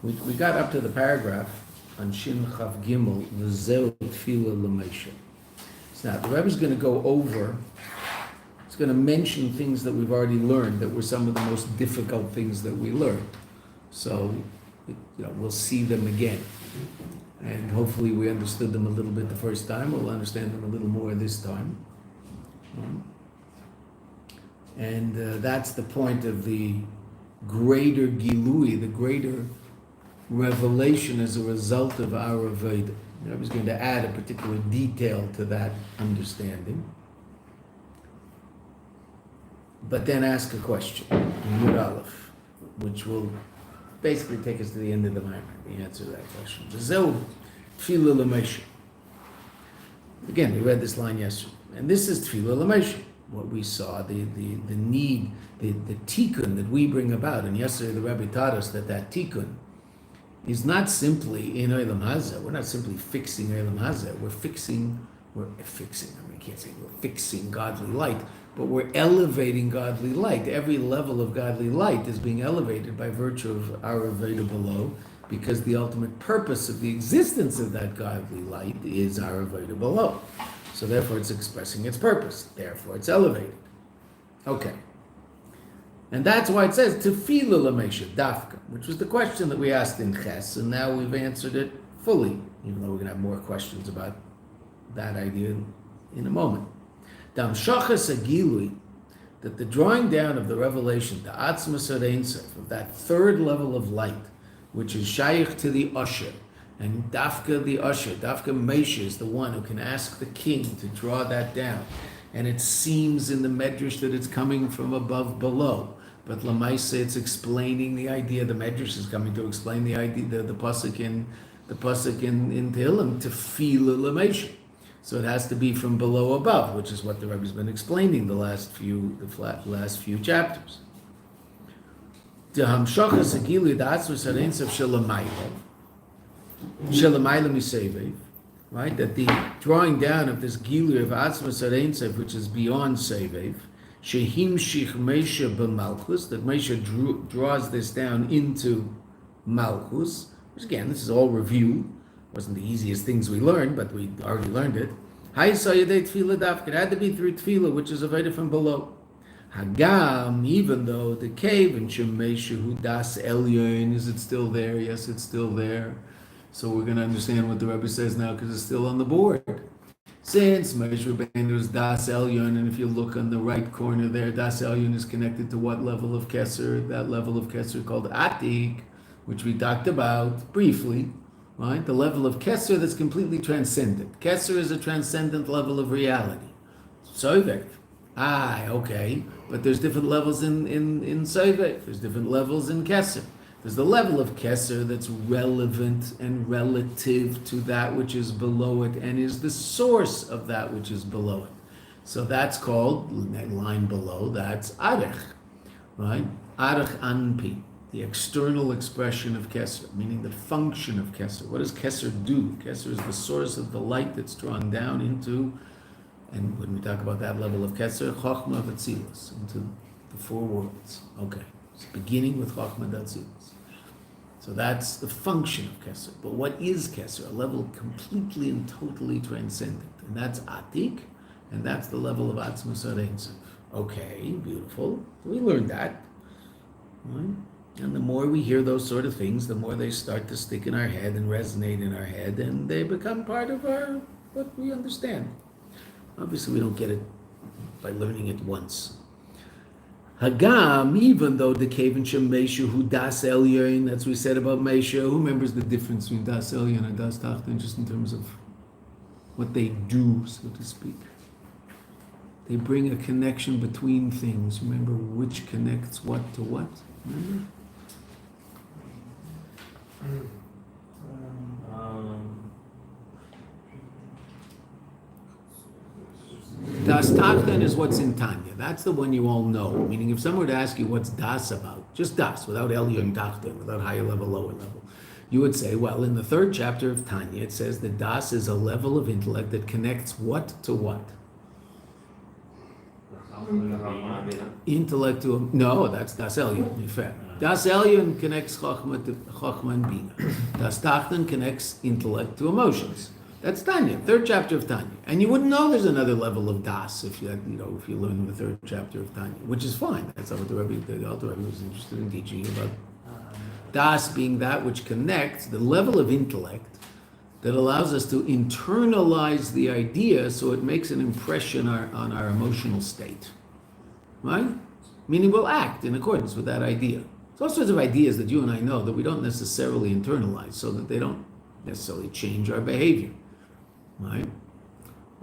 We got up to the paragraph on Shin Chav Gimel, V'zeu Tefillah L'Moshe. So now the Rebbe is going to go over, he's going to mention things that we've already learned that were some of the most difficult things that we learned. So, we'll see them again. And hopefully we understood them a little bit the first time, we'll understand them a little more this time. And that's the point of the greater Gilui, the greater revelation as a result of our Avodah. I was going to add a particular detail to that understanding. But then ask a question, Yud Aleph, which will basically take us to the end of the Maimon, the answer to that question. V'zeu Tefillah L'Moshe. Again, we read this line yesterday. And this is Tefillah L'Moshe. What we saw, the need, the tikkun that we bring about. And yesterday the Rebbe taught us that tikkun is not simply in Olam Hazeh. We're not simply fixing Olam Hazeh. We're fixing, I can't say we're fixing godly light, but we're elevating godly light. Every level of godly light is being elevated by virtue of our Avodah below, because the ultimate purpose of the existence of that godly light is our Avodah below. So therefore it's expressing its purpose. Therefore it's elevated. Okay. And that's why it says Tefillah L'Moshe, Dafka, which was the question that we asked in Ches, and now we've answered it fully, even though we're going to have more questions about that idea in a moment. Dam Shachas Agilui, that the drawing down of the revelation, the Atzmas Ein Sof, of that third level of light, which is Shaykh to the Usher, and Dafka the Usher, Dafka Moshe is the one who can ask the king to draw that down. And it seems in the Medrash that it's coming from above below. But Lamaisa, it's explaining the idea. The Medrash is coming to explain the idea, the pasuk in Tehillim, Tefillah L'Moshe. So it has to be from below above, which is what the Rebbe's been explaining the last few chapters. Right, that the drawing down of this Gilui of Atzmas Ein Sof, which is beyond Sevev, Shehimshich Moshe b'Malchus, that Moshe draws this down into Malchus, which again, this is all review. Wasn't the easiest things we learned, but we already learned it. Hai Sayedei Tefillah Dafka, it had to be through Tefillah, which is avodah from below. Hagam, even though the cave in Shem Moshe Hu Das Elyon, is it still there? Yes, it's still there. So we're going to understand what the Rebbe says now because it's still on the board. Since Moshe Rabbeinu's Das Elyon, and if you look on the right corner there, Das Elyon is connected to what level of Kesser? That level of Kesser called Atik, which we talked about briefly, right? The level of Kesser that's completely transcendent. Kesser is a transcendent level of reality. Sovev. Okay. But there's different levels in Sovev. There's different levels in Kesser. There's the level of Kesser that's relevant and relative to that which is below it and is the source of that which is below it. So that's called, line below, that's Arech, right? Arech Anpi, the external expression of Kesser, meaning the function of Kesser. What does Kesser do? Kesser is the source of the light that's drawn down into, and when we talk about that level of Kesser, Chochmah V'Tzilus, into the four worlds. Okay, it's beginning with Chochmah V'Tzilus. So that's the function of Kesser. But what is Kesser? A level completely and totally transcendent. And that's Atik, and that's the level of Atzmas Ein Sof. Okay, beautiful. We learned that. Right? And the more we hear those sort of things, the more they start to stick in our head and resonate in our head, and they become part of what we understand. Obviously, we don't get it by learning it once. Hagam, even though the cave in Shem Moshe Hu Das Elyon, that's what we said about Moshe. Who remembers the difference between Das Elyon and Das Tachton, just in terms of what they do, so to speak? They bring a connection between things. Remember which connects what to what? Remember? Das Tachton is what's in Tanya. That's the one you all know. Meaning, if someone were to ask you what's Das about, just Das, without Elyon Tachton, without higher level, lower level, you would say, well, in the third chapter of Tanya, it says that Das is a level of intellect that connects what to what? Intellect to no, that's Das Elyon. Das Elyon connects Chochma and Bina. Das Tachton connects intellect to emotions. That's Tanya, third chapter of Tanya. And you wouldn't know there's another level of Das if you learn the third chapter of Tanya, which is fine. That's not what the Alter Rebbe was interested in teaching about. Das being that which connects the level of intellect that allows us to internalize the idea so it makes an impression on our emotional state. Right? Meaning we'll act in accordance with that idea. There's all sorts of ideas that you and I know that we don't necessarily internalize so that they don't necessarily change our behavior. Right?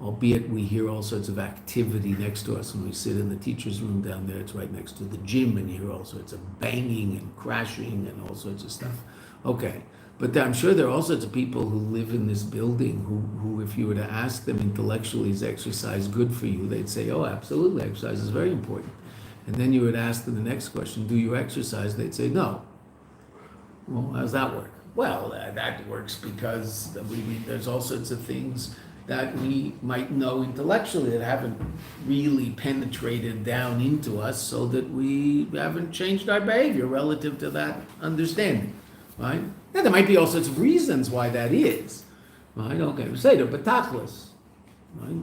Albeit we hear all sorts of activity next to us when we sit in the teacher's room down there. It's right next to the gym, and you hear all sorts of banging and crashing and all sorts of stuff. Okay. But I'm sure there are all sorts of people who live in this building who if you were to ask them intellectually, is exercise good for you? They'd say, oh, absolutely, exercise is very important. And then you would ask them the next question, do you exercise? They'd say, no. Well, how does that work? Well, that works because there's all sorts of things that we might know intellectually that haven't really penetrated down into us so that we haven't changed our behavior relative to that understanding, right? Now, there might be all sorts of reasons why that is, right? Okay, we say that, but tachlis, right?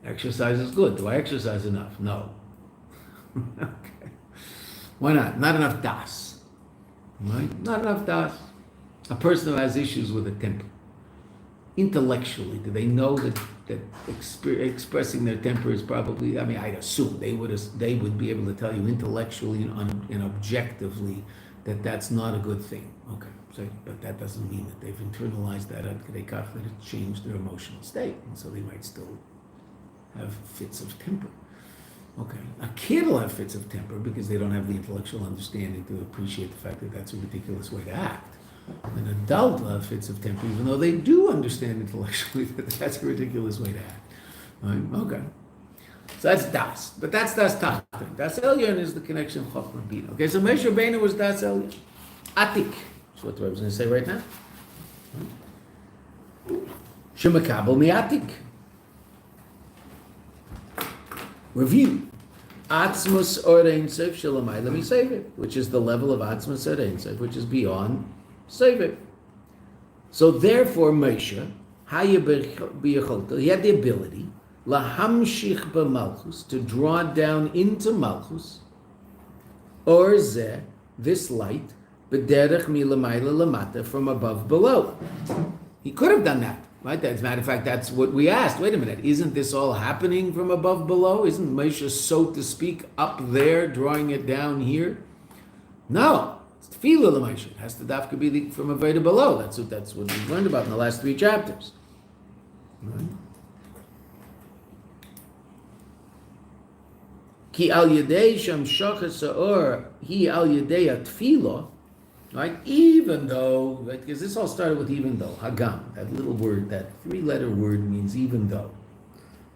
Exercise is good. Do I exercise enough? No. Okay. Why not? Not enough das, right? Not enough das. A person who has issues with a temper, intellectually, do they know that expressing their temper is probably, I mean, I'd assume they would be able to tell you intellectually and objectively that that's not a good thing. Okay, so, but that doesn't mean that they've internalized that that it changed their emotional state, and so they might still have fits of temper. Okay, a kid will have fits of temper because they don't have the intellectual understanding to appreciate the fact that that's a ridiculous way to act. An adult will have fits of temper even though they do understand intellectually that that's a ridiculous way to act. Right? Okay. So that's Das. But that's Das Tachton. Das Elyon is the connection of Chochmah and Bina. Okay, so Moshe Rabbeinu was Das Elyon. Atik. That's what I was going to say right now. Shemakabel mi'atik. Review. Atzmus or Ein Sof Shalamai. Let me save it. Which is the level of Atzmus or Ein Sof, which is beyond save it. So therefore, Moshe, he had the ability, lahamshich b'malchus, to draw down into malchus, or zeh, this light, b'derech milamayla lamata, from above below. He could have done that, right? As a matter of fact, that's what we asked. Wait a minute, isn't this all happening from above below? Isn't Moshe, so to speak, up there, drawing it down here? No. Tefillah l'Moshe. It has to dafka be from a Veda below. That's what we learned about in the last 3 chapters. Right? Ki al yedei sham shachas ha'or hi al yedei tefillah. Right? Even though, right? Because this all started with even though. Hagam. That little word, that 3-letter word means even though.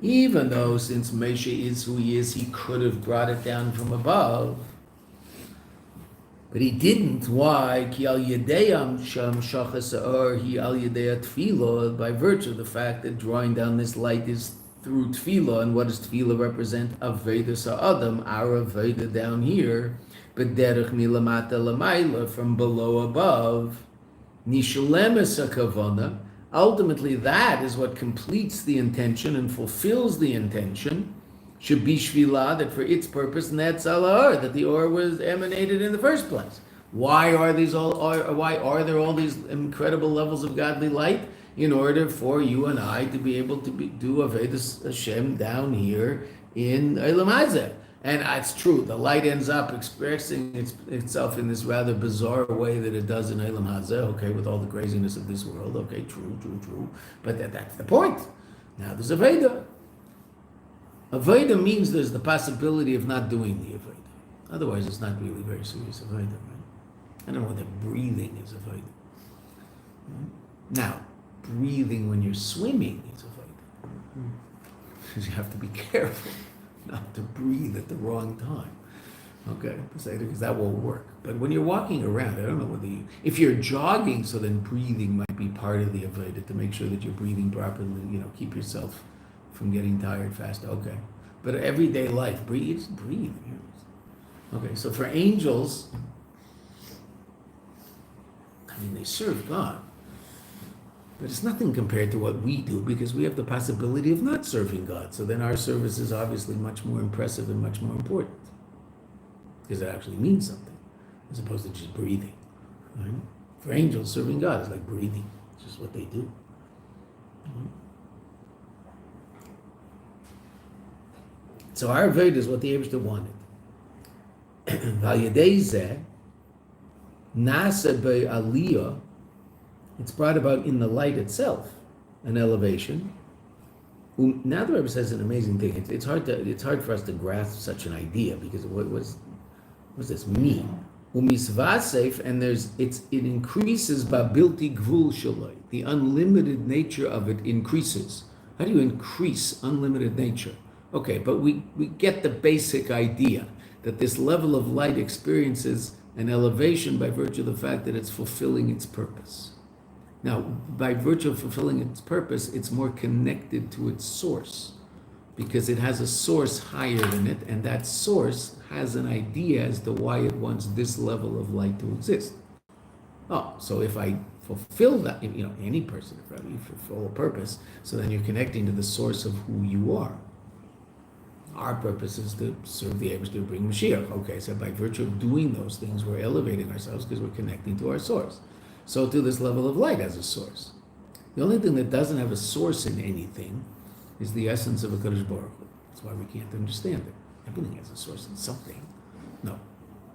Even though, since Moshe is who he is, he could have brought it down from above. But he didn't. Why? Ki al yedeyam sham shachas ha'or hi al yedei tefillah, by virtue of the fact that drawing down this light is through tefillah. And what does tefillah represent? Aveda sa'adam, our aveda down here. But derech milamata lamayla, from below above. Nishlemes hakavana. Ultimately, that is what completes the intention and fulfills the intention. Should be shvila, that for its purpose, netz al or, that the or was emanated in the first place. Why are why are there all these incredible levels of godly light? In order for you and I to be able to do Avodas Hashem down here in Olam Hazeh. And it's true, the light ends up expressing itself in this rather bizarre way that it does in Olam Hazeh, okay, with all the craziness of this world. Okay, true. But that's the point. Now there's a Veda. Avodah means there's the possibility of not doing the Avodah. Otherwise, it's not really very serious Avodah, right? I don't know whether breathing is Avodah. Now, breathing when you're swimming is Avodah. Because you have to be careful not to breathe at the wrong time. Okay, because that won't work. But when you're walking around, I don't know whether if you're jogging, so then breathing might be part of the Avodah to make sure that you're breathing properly, keep yourself from getting tired fast. Okay. But everyday life, breathe. Okay, so for angels, I mean, they serve God. But it's nothing compared to what we do because we have the possibility of not serving God. So then our service is obviously much more impressive and much more important because it actually means something as opposed to just breathing. Right? For angels, serving God is like breathing. It's just what they do. Right? So our Avodah is what the Eibishter wanted. Vayadei nasa be'aliyah. It's brought about in the light itself, an elevation. Now the Rebbe says an amazing thing. It's hard for us to grasp such an idea because what does this mean? Umisvasef, and it increases babilti gvul shaloi. The unlimited nature of it increases. How do you increase unlimited nature? Okay, but we get the basic idea that this level of light experiences an elevation by virtue of the fact that it's fulfilling its purpose. Now, by virtue of fulfilling its purpose, it's more connected to its source because it has a source higher than it, and that source has an idea as to why it wants this level of light to exist. Oh, so if I fulfill that, any person, if you fulfill a purpose, so then you're connecting to the source of who you are. Our purpose is to serve the Eibishter, to bring Mashiach. Okay, so by virtue of doing those things, we're elevating ourselves because we're connecting to our source. So too, this level of light has a source. The only thing that doesn't have a source in anything is the essence of a Kadosh Baruch Hu. That's why we can't understand it. Everything has a source in something. No.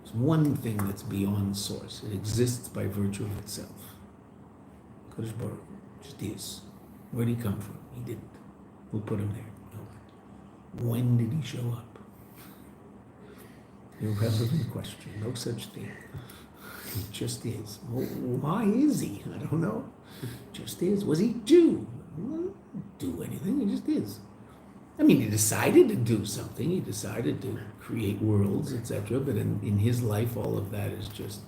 There's one thing that's beyond source. It exists by virtue of itself. Kadosh Baruch Hu just is. Where did he come from? He didn't. Who put him there? No. When did he show up? Irrelevant question. No such thing. He just is. Well, why is he? I don't know. Just is. Was he Jew? Well, do anything. He just is. I mean, he decided to do something. He decided to create worlds, etc. But in his life, all of that is just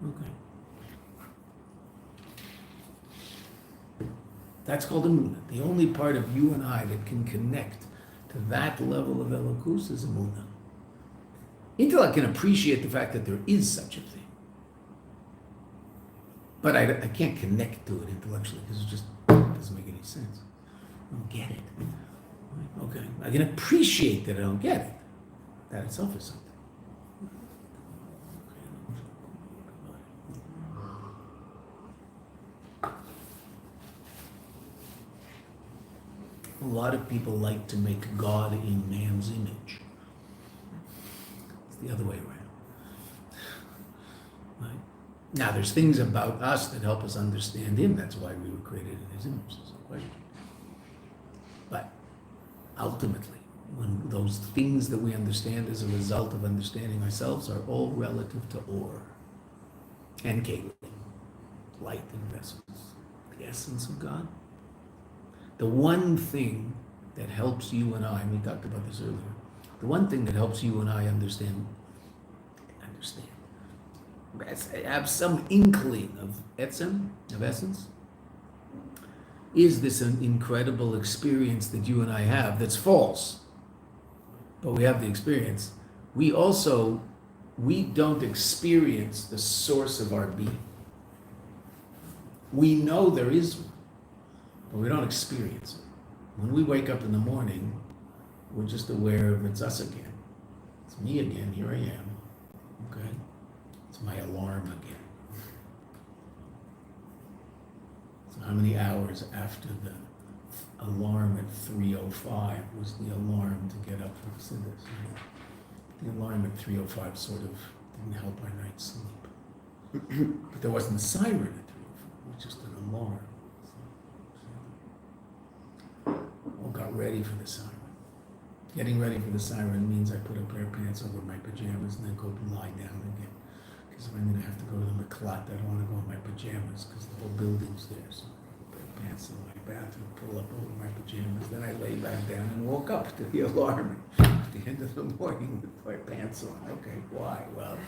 okay. That's called emunah. The only part of you and I that can connect to that level of elokus is emunah. Intellect can appreciate the fact that there is such a thing. But I can't connect to it intellectually because it just doesn't make any sense. I don't get it. Okay, I can appreciate that I don't get it. That itself is something. A lot of people like to make God in man's image. It's the other way around. Right? Now, there's things about us that help us understand him. That's why we were created in his image. There's no question. But ultimately, when those things that we understand as a result of understanding ourselves are all relative to or and kelim, light and vessels, the essence of God. The one thing that helps you and I, and we talked about this earlier, the one thing that helps you and I understand, have some inkling of etzem, of essence, is this an incredible experience that you and I have that's false. But we have the experience. We don't experience the source of our being. We know there is one, but we don't experience it. When we wake up in the morning, we're just aware of it's us again. It's me again, here I am. Okay? It's my alarm again. So how many hours after the alarm at 3:05 was the alarm to get up for the Chassidus? The alarm at 3:05 sort of didn't help our night's sleep. But there wasn't a siren at 3:05, it was just an alarm. All got ready for the siren. Getting ready for the siren means I put a pair of pants over my pajamas and then go lie down again. Because if I'm going to have to go to the Melukat, I don't want to go in my pajamas because the whole building's there. So I put pants in my bathroom, pull up over my pajamas, then I lay back down and woke up to the alarm at the end of the morning with my pants on. Okay, why? Well,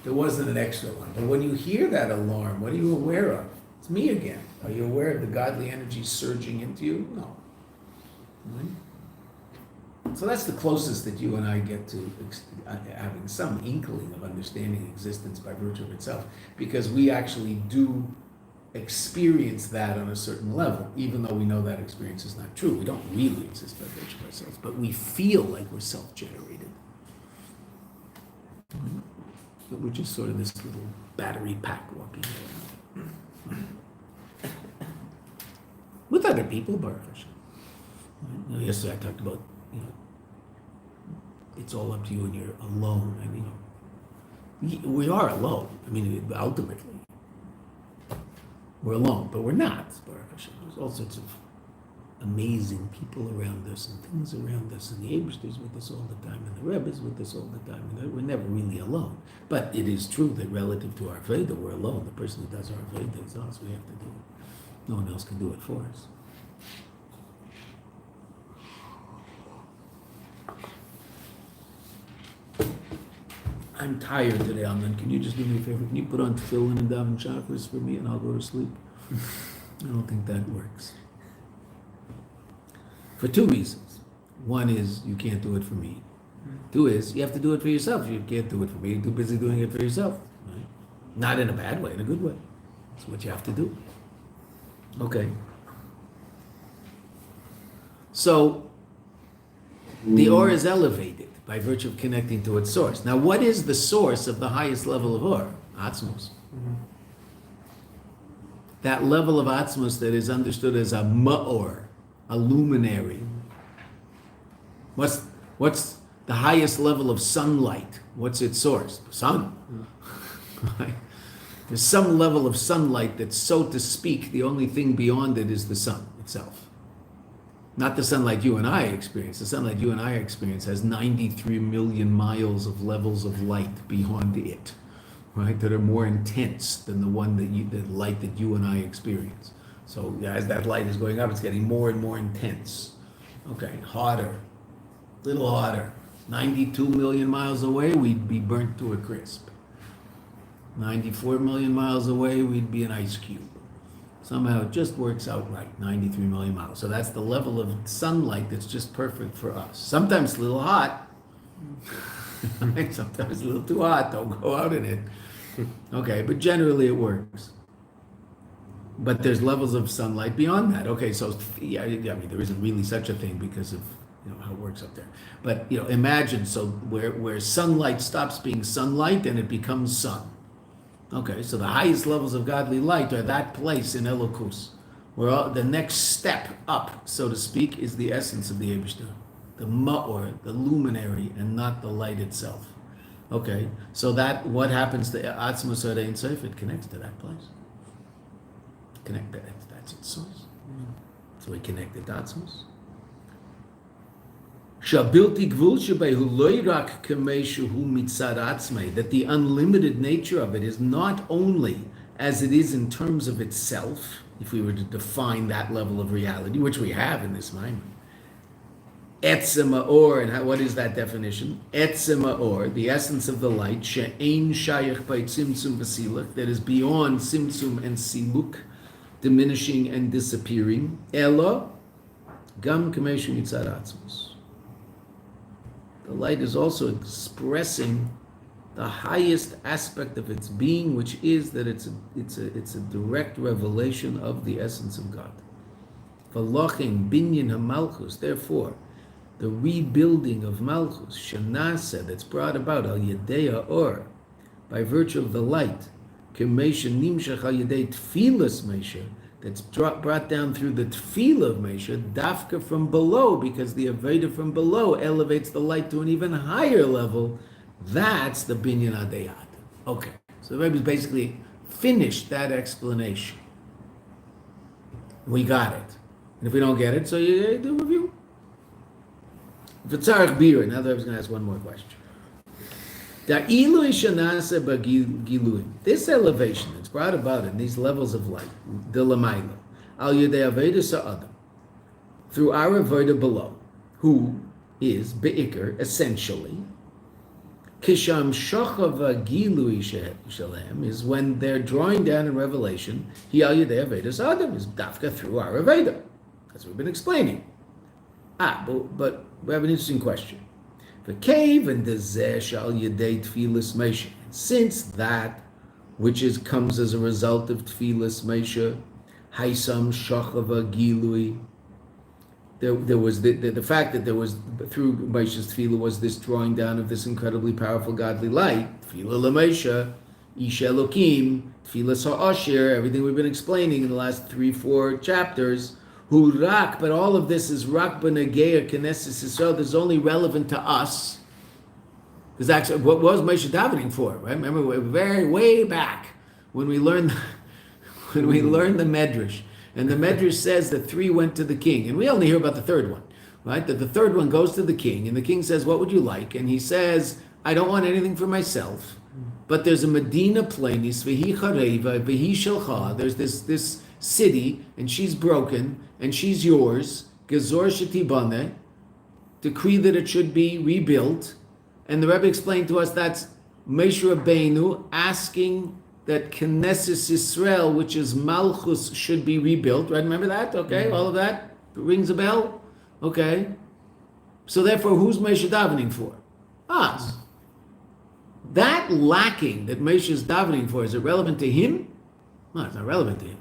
there wasn't an extra one. But when you hear that alarm, what are you aware of? It's me again. Are you aware of the godly energy surging into you? No. Right? So that's the closest that you and I get to having some inkling of understanding existence by virtue of itself, because we actually do experience that on a certain level, even though we know that experience is not true. We don't really exist by virtue of ourselves, but we feel like we're self-generated. We're just sort of this little battery pack walking around. With other people, Baruch Hashem. Yesterday I talked about, it's all up to you and you're alone. And, we are alone. I mean, ultimately, we're alone, but we're not, Baruch Hashem. There's all sorts of amazing people around us and things around us, and the Eibishter's with us all the time, and the Rebbe's with us all the time, and we're never really alone. But it is true that relative to our Veda, we're alone. The person who does our Veda is us. We have to do it. No one else can do it for us. I'm tired today, Amnon. Can you just do me a favor? Can you put on tefillin and daven chakras for me, and I'll go to sleep? I don't think that works. For two reasons. One is you can't do it for me. Two is you have to do it for yourself. You can't do it for me. You're too busy doing it for yourself. Right? Not in a bad way, in a good way. That's what you have to do. Okay. So the Or is elevated by virtue of connecting to its source. Now, what is the source of the highest level of Or? Atzmos. That level of Atzmos that is understood as a Ma'or, a luminary. What's the highest level of sunlight? What's its source? The sun. Right? There's some level of sunlight that, so to speak, the only thing beyond it is the sun itself. Not the sunlight you and I experience. The sunlight you and I experience has 93 million miles of levels of light beyond it, right? That are more intense than the light that you and I experience. So as that light is going up, it's getting more and more intense. Okay, hotter, little hotter. 92 million miles away, we'd be burnt to a crisp. 94 million miles away, we'd be an ice cube. Somehow it just works out right, 93 million miles. So that's the level of sunlight that's just perfect for us. Sometimes a little hot. Sometimes a little too hot, don't go out in it. Okay, but generally it works. But there's levels of sunlight beyond that. Okay, so yeah, I mean, there isn't really such a thing because of how it works up there. But imagine, so where sunlight stops being sunlight and it becomes sun. Okay, so the highest levels of godly light are that place in Elokus, where the next step up, so to speak, is the essence of the Eibishter, the Ma'or, the luminary, and not the light itself. Okay, so that what happens to Atzmos Ein Sof? It connects to that place. That's its source. So we connected to Atzmos. That the unlimited nature of it is not only as it is in terms of itself, if we were to define that level of reality, which we have in this mind. Etzem Or, and what is that definition? Etzem Or, the essence of the light, she'ein shayach by tzimtzum v'siluk, that is beyond tzimtzum and siluk, diminishing and disappearing. Elo, gam kameshu yitzad atzmos. The light is also expressing the highest aspect of its being, which is that it's a direct revelation of the essence of God. V'lochim binyan hamalchus, therefore, the rebuilding of Malchus, Shanasa, that's brought about al yedei or, by virtue of the light, K'meisha nimshach al yedei tfilas meisha, that's brought down through the tefillah of Meisha, dafka from below, because the Aveda from below elevates the light to an even higher level. That's the binyan adayat. Okay, so the Rebbe's basically finished that explanation. We got it. And if we don't get it, so you do a review. V'tzarech bira. Now the Rebbe's going to ask one more question. This elevation that's brought about in these levels of light, through our avodah below, who is be'ikr, essentially, kisham shochava gilui shalem, is when they're drawing down in revelation, hi al yedei avedas adam, is dafka through our avodah. That's what we've been explaining. But we have an interesting question. The cave and the shall yedei tfilas Moshe. Since that which comes as a result of tfilas Moshe, haisam shachava gilui. There was the fact that there was through Moshe's tefillah was this drawing down of this incredibly powerful godly light. Tefillah l'Moshe, ish Elokim, tefillah ha'ashir. Everything we've been explaining in the last 3-4 chapters. Hu rak, but all of this is rak b'negeya knesses Yisrael. This is only relevant to us. Because actually, what was Moshe davening for? Right? Remember, way back when we learned the Medrash. And the Medrash says that 3 went to the king. And we only hear about the third one, right? That the third one goes to the king. And the king says, what would you like? And he says, I don't want anything for myself. But there's a Medina Planis, V'hi Chareva, V'hi Shelcha. There's this city, and she's broken, and she's yours. Gezor Shetibane. Decree that it should be rebuilt. And the Rebbe explained to us that's Moshe Rabbeinu asking that Knesset Yisrael, which is Malchus, should be rebuilt. Right? Remember that? Okay, all of that rings a bell. Okay. So therefore, who's Moshe davening for? Us. That lacking that Moshe is davening for, is it relevant to him? No, it's not relevant to him.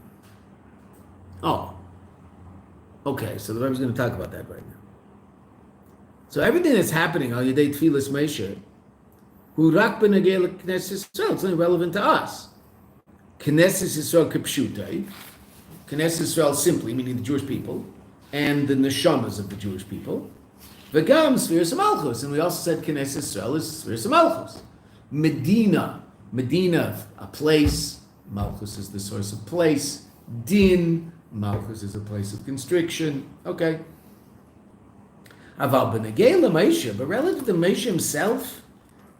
Oh. Okay, so the Rebbe's going to talk about that right now. So everything that's happening on Yedei Tfilas Moshe, who rak b'negei Knesset Yisrael, it's only relevant to us. Knesset Yisrael kipshutai, Knesset Yisrael simply, meaning the Jewish people, and the neshamas of the Jewish people. V'gam Sfiras Malchus, and we also said Knesset Yisrael is Sfiras Malchus. Medina, a place. Malchus is the source of place. Din, Malchus is a place of constriction. Okay. Aval b'negei Moshe, but relative to Moshe himself,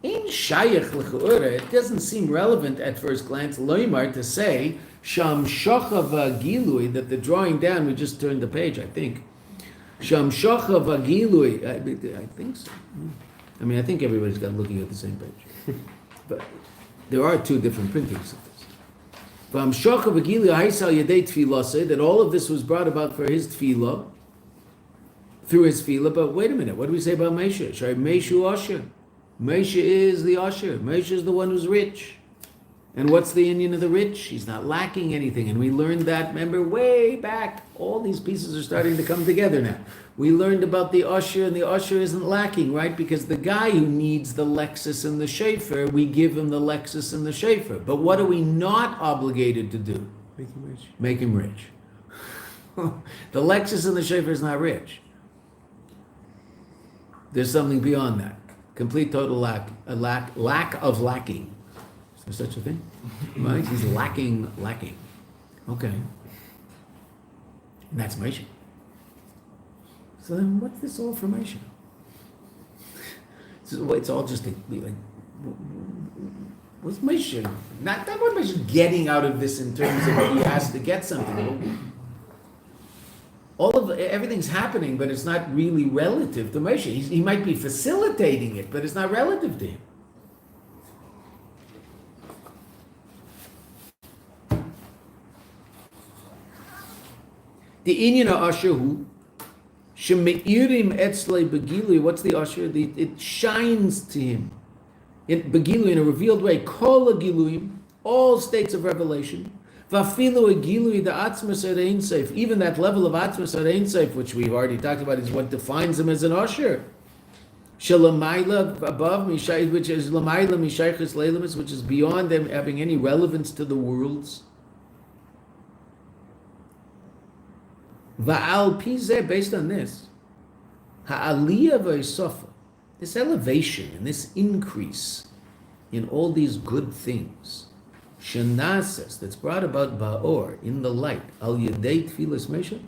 in shayach l'cha'ura, it doesn't seem relevant at first glance, loymar, to say sham shochav gilui, that the drawing down, we just turned the page, I think. Sham shochav gilui, I think so. I mean, I think everybody's got looking at the same page. But there are 2 different printings of this. Sham shochav gilui haisal yedei tfilah, that all of this was brought about for his tefillah, through his tefillah. But wait a minute, what do we say about Moshe? Shai Meshu Asher. Moshe is the Asher. Moshe is the one who's rich. And what's the union of the rich? He's not lacking anything. And we learned that, remember, way back. All these pieces are starting to come together now. We learned about the Asher, and the Asher isn't lacking, right? Because the guy who needs the Lexus and the Schaefer, we give him the Lexus and the Schaefer. But what are we not obligated to do? Make him rich. Make him rich. The Lexus and the Schaefer is not rich. There's something beyond that. Complete total lack of lacking. Is there such a thing? Right? He's lacking. Okay. And that's Moshe. So then what's this all for Moshe? So it's all just like, what's Moshe? Not what Moshe getting out of this in terms of he has to get something. Everything's happening, but it's not really relative to Moshe. He might be facilitating it, but it's not relative to him. The inyan Asher hu shemeirim etzlei begilui. What's the Asher? It shines to him in begilui, in a revealed way. Kol hagiluim, all states of revelation. Vafilu agilui the atzmas ad ein sof. Even that level of atzmas ad ein sof, which we've already talked about, is what defines him as an Asher. Shalamayla above mishayich, which is lamayla mishaychus leilamis, which is beyond them having any relevance to the worlds. Va'al pizeh, based on this, ha'aliyah v'yisofa, this elevation and this increase in all these good things, shenases, that's brought about ba'or, in the light, al yedei tfilas Moshe,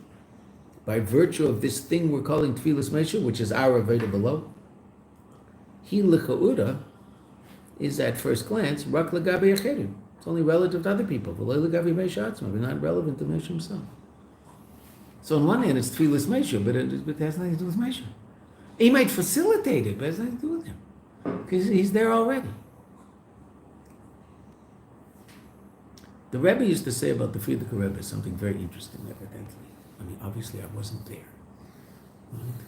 by virtue of this thing we're calling tfilas Moshe, which is our Aveda below, he l'cha'ura is at first glance rak l'gabe acherim. It's only relative to other people, v'lo l'gabe Moshe atzma, but not relevant to Moshe himself. So on one hand, it's tfilas Moshe, but it has nothing to do with Moshe. He might facilitate it, but it has nothing to do with him, because he's there already. The Rebbe used to say about the Frierdiker Rebbe something very interesting, evidently. I mean, obviously I wasn't there. Right?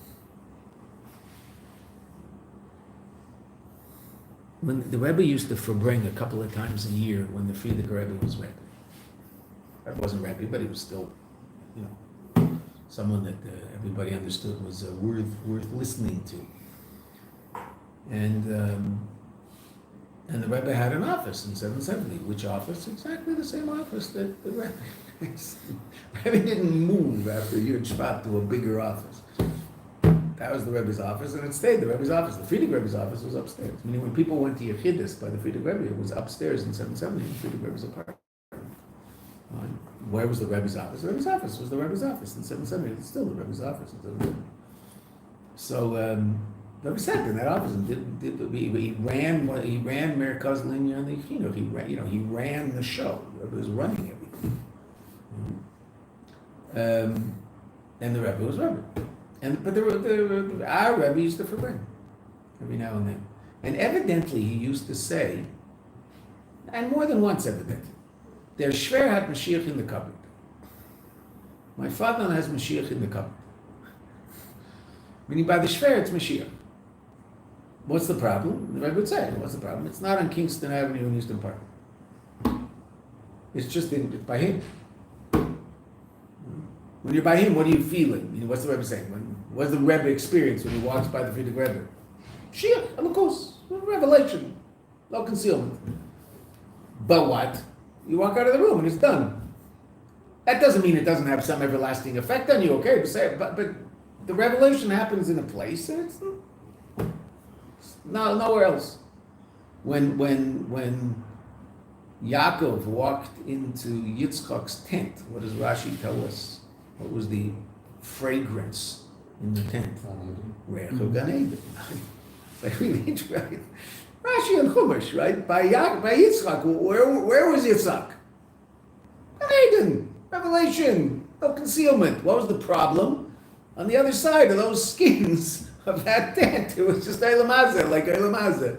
when the Rebbe used to verbring a couple of times a year when the Frierdiker Rebbe was Rebbe. Rebbe wasn't Rebbe, but he was still, someone that everybody understood was worth listening to. And the Rebbe had an office in 770. Which office? Exactly the same office that the Rebbe. Rebbe didn't move after Yud Shvat to a bigger office. That was the Rebbe's office, and it stayed the Rebbe's office. The Frierdiker Rebbe's office was upstairs. Meaning, when people went to Yechidus by the Frierdiker Rebbe, it was upstairs in 770 in the Frierdiker Rebbe's apartment. Where was the Rebbe's office? The Rebbe's office was the Rebbe's office in 770. It's still the Rebbe's office in 770. So the Rebbe sat in that office and he ran Merkaz Linya and the Chinuch. He ran the show. The Rebbe was running everything. And the Rebbe was Rebbe. But our Rebbe used to forbid every now and then. And evidently he used to say, and more than once evidently, there's Shver had Mashiach in the cupboard. My father has Mashiach in the cupboard. Meaning by the Shver it's Mashiach. What's the problem? The Rebbe would say, what's the problem? It's not on Kingston Avenue in Eastern Park. It's just by him. When you're by him, what are you feeling? What's the Rebbe saying? What's the Rebbe experience when he walks by the Frierdiker Rebbe? Mashiach, Elokus, revelation, no concealment. But what? You walk out of the room and it's done. That doesn't mean it doesn't have some everlasting effect on you, okay? But the revelation happens in a place and it's nowhere else. When Yaakov walked into Yitzchak's tent, what does Rashi tell us? What was the fragrance in the tent? Reich of Gan Eden. Like really interesting. Rashi and Chumash, right? By Yitzchak, where was Yitzchak? Gan Eden, revelation, no concealment. What was the problem? On the other side of those skins of that tent, it was just Eilam Hazeh, like Eilam Hazeh.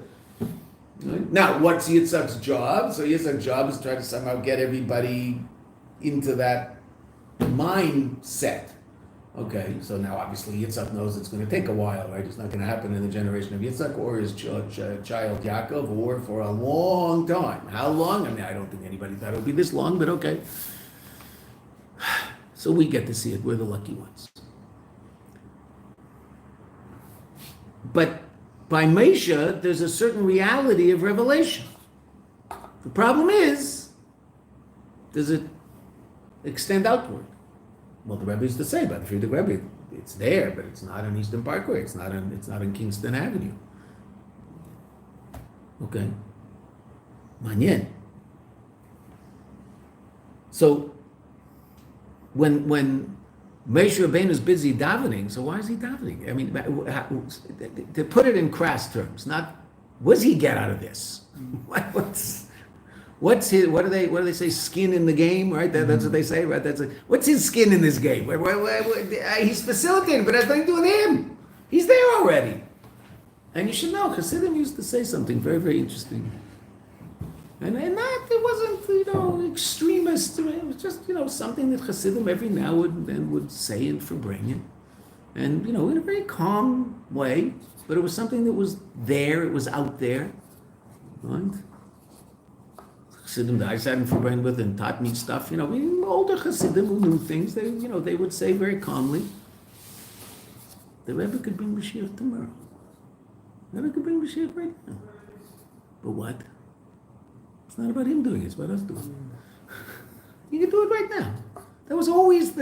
Right? Now, what's Yitzchak's job? So Yitzchak's job is to try to somehow get everybody into that mindset. Okay, so now obviously Yitzchak knows it's going to take a while, right? It's not going to happen in the generation of Yitzchak or his child Yaakov or for a long time. How long? I mean, I don't think anybody thought it would be this long, but okay. So we get to see it. We're the lucky ones. But by Moshe, there's a certain reality of revelation. The problem is, does it extend outward? Well, the Rebbe used to say about the Frierdiker Rebbe, it's there, but it's not on Eastern Parkway. It's not on Kingston Avenue. Okay. Manyen. So when Moshe Rabbeinu is busy davening, so why is he davening? I mean, to put it in crass terms, not what does he get out of this? What's his? What do they say? Skin in the game, right? That's what they say, right? What's his skin in this game? He's facilitating, but that's nothing to do with him. He's there already. And you should know, Chassidim used to say something very, very interesting. And that it wasn't, extremist. It was just, something that Chassidim every now and then would say and forbring it. And, in a very calm way. But it was something that was there. It was out there. Right? Chassidim that I sat in forbring with and taught me stuff. Older Chassidim who knew things, they would say very calmly, the Rebbe could bring Mashiach tomorrow. The Rebbe could bring Mashiach right now. But what? It's not about him doing it, it's about us doing it. You can do it right now. That was always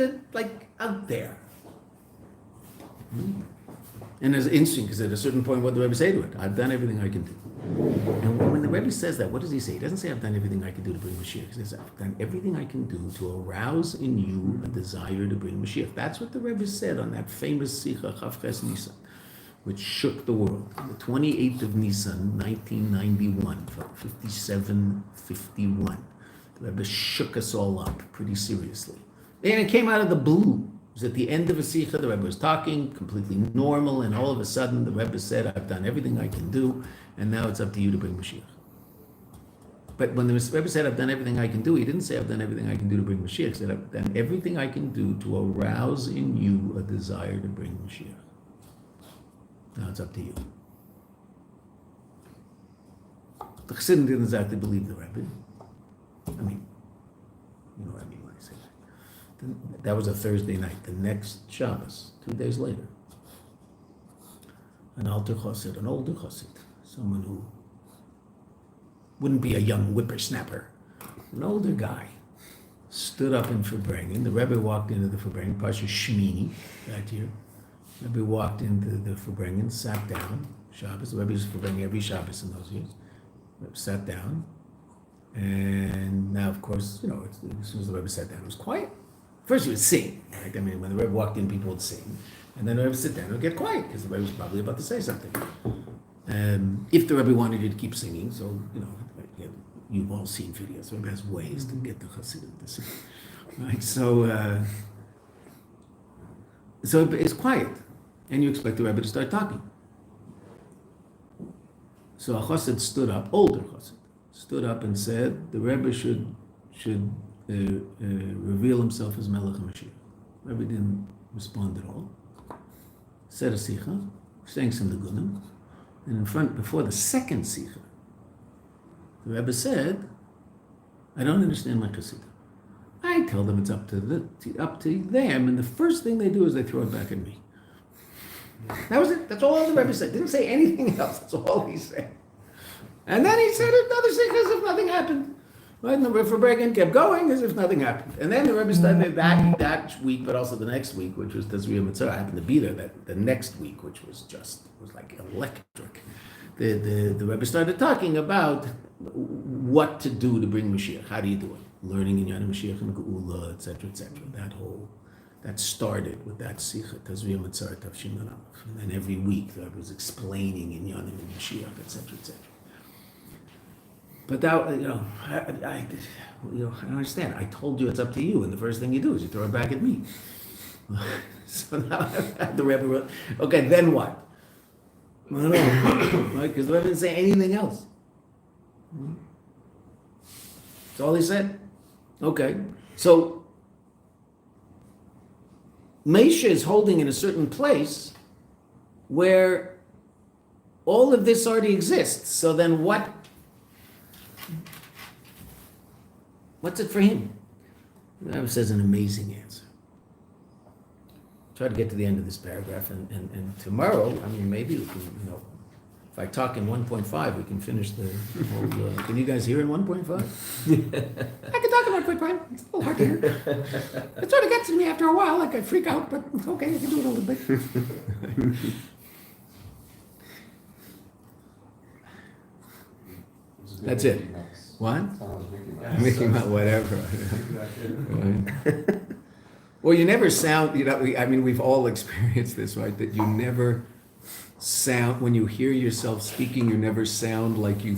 out there. And it's interesting because at a certain point, what the Rebbe say to it? I've done everything I can do. And when the Rebbe says that, what does he say? He doesn't say, I've done everything I can do to bring Mashiach. He says, I've done everything I can do to arouse in you a desire to bring Mashiach. That's what the Rebbe said on that famous Sikha Chavches Nisan, which shook the world. The 28th of Nisan, 1991, 57:51. The Rebbe shook us all up pretty seriously. And it came out of the blue. It was at the end of a Sikha, the Rebbe was talking, completely normal, and all of a sudden the Rebbe said, I've done everything I can do, and now it's up to you to bring Mashiach. But when the Rebbe said, I've done everything I can do, he didn't say, I've done everything I can do to bring Mashiach. He said, I've done everything I can do to arouse in you a desire to bring Mashiach. Now it's up to you. The Chassidim didn't exactly believe the Rebbe. I mean, you know what I mean when I say that. That was a Thursday night. The next Shabbos, 2 days later, an older Chassid, someone who wouldn't be a young whippersnapper, an older guy, stood up in Farbrengen. The Rebbe walked into the Farbrengen, Pasha Shmini, that year. The Rebbe walked into the Farbrengen, sat down, Shabbos. The Rebbe used Farbrengen every Shabbos in those years. The Rebbe sat down, and now, of course, you know, as soon as the Rebbe sat down, it was quiet. First, he would sing, right? I mean, when the Rebbe walked in, people would sing. And then the Rebbe would sit down and would get quiet, because the Rebbe was probably about to say something. If the Rebbe wanted you to keep singing, so, you know, you've all seen videos. The Rebbe has ways to get the Chassidim to sing. Right? So it's quiet. And you expect the Rebbe to start talking. So a Chassid stood up, older Chassid, stood up and said, the Rebbe should reveal himself as Melech HaMashiach. The Rebbe didn't respond at all. Said a Sikha, sang some Negunim, and in front, before the second Sikha, the Rebbe said, I don't understand my Chassidim. I tell them it's up to them, and the first thing they do is they throw it back at me. That was it. That's all the Rebbe said. Didn't say anything else. That's all he said. And then he said another Sikha as if nothing happened. Right? And the Farbrengen kept going as if nothing happened. And then the Rebbe started that week, but also the next week, which was Tazriya Mitzvah. I happened to be there the next week, which was like electric. The Rebbe started talking about what to do to bring Mashiach. How do you do it? Learning in Yana Mashiach and Geula, etc., etc. That started with that Sikha, Tazriya Mitzvah, Tavshin Aleph. And then every week the Rebbe was explaining in Yana and Mashiach, etc., etc. But that, I don't understand. I told you it's up to you, and the first thing you do is you throw it back at me. So now the Rebbe, okay, then what? I don't know, right? Because the Rebbe didn't say anything else. That's all he said. Okay, so Meisha is holding in a certain place where all of this already exists. So then what's it for him? The Rebbe says an amazing answer. Try to get to the end of this paragraph, and tomorrow, I mean, maybe we can, if I talk in 1.5, we can finish the whole, can you guys hear in 1.5? I can talk in 1.5. It's a little hard to hear. It sort of gets to me after a while, like I freak out, but it's okay, I can do it a little bit. That's it. What? Mickey Mouse, whatever. Well, you never sound, I mean, we've all experienced this, right? That you never sound, when you hear yourself speaking, you never sound like you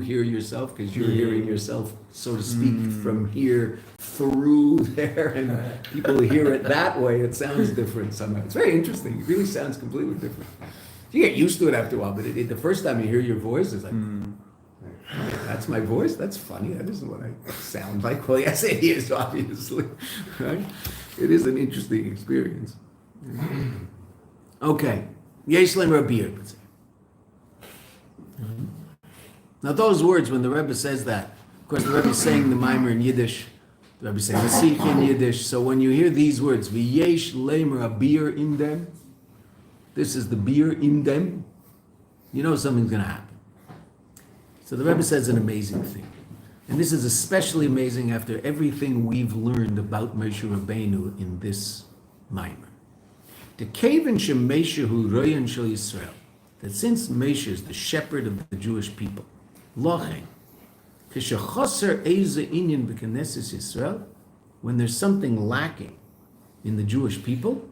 hear yourself, because you're hearing yourself, so to speak, from here through there, and people hear it that way. It sounds different somehow. It's very interesting. It really sounds completely different. You get used to it after a while, but the first time you hear your voice, it's like, that's my voice? That's funny. That isn't what I sound like. Well, yes, it is, obviously. Right? It is an interesting experience. Okay. Yesh lemer bir. Now those words, when the Rebbe says that, of course the Rebbe is saying the Maimer in Yiddish, the Rebbe is saying Masich in Yiddish, so when you hear these words, V'yesh lemer bir in them, this is the bir in them, you know something's going to happen. So the Rebbe says an amazing thing. And this is especially amazing after everything we've learned about Moshe Rabbeinu in this Maimer. The Kaven Shemesha Hu Royan Shel Yisrael, that since Moshe is the shepherd of the Jewish people, Lochen, Kishachoser Eze Inyan B'Knesses Yisrael, when there's something lacking in the Jewish people,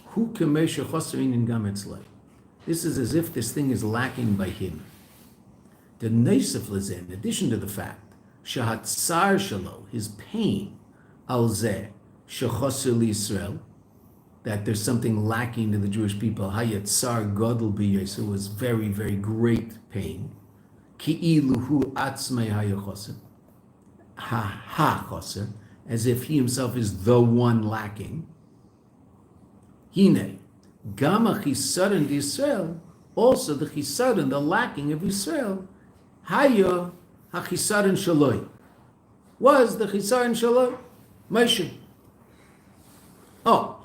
Hu Kemesha Choser Inyan Gam Etzlei. This is as if this thing is lacking by him. The Neisef Lezen, in addition to the fact, Shahat Tsar Shalo, his pain, Al Zeh, Shechoser Yisrael, that there's something lacking to the Jewish people. Hayat Tsar Godel B'Yosef was very, very great pain. Ki'ilu hu atzmei hayachoser, ha-choser, as if he himself is the one lacking. Hine, gam achisaron d'Yisrael also the chisaron, the lacking of Israel, haya ha-chisaron shaloi, was the chisaron shaloi, Moshe. Oh,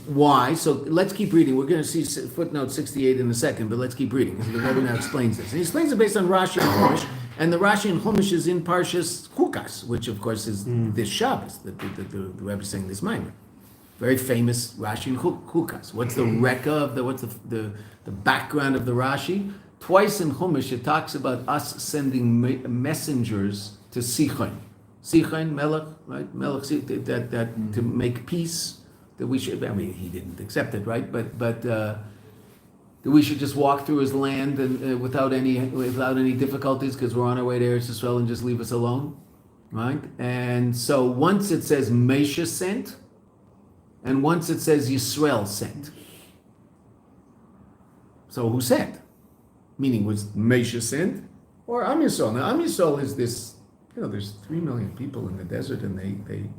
why? So let's keep reading. We're going to see footnote 68 in a second, but let's keep reading. The Rebbe now explains this. And he explains it based on Rashi and Chumash, and the Rashi and Chumash is in Parshas Chukas, which of course is this Shabbos, the Rebbe is saying this Maimer. Very famous Rashi and Chukas. What's the Reka of what's the background of the Rashi? Twice in Chumash it talks about us sending messengers to Sichon. Sichon, Melech, right? Melech, that to make peace. That we should, I mean, he didn't accept it, right? But that we should just walk through his land and without any difficulties because we're on our way to Eretz Yisrael and just leave us alone, right? And so once it says Moshe sent, and once it says Yisrael sent. So who sent? Meaning was Moshe sent or Am Yisrael? Now Am Yisrael is this, there's 3 million people in the desert and they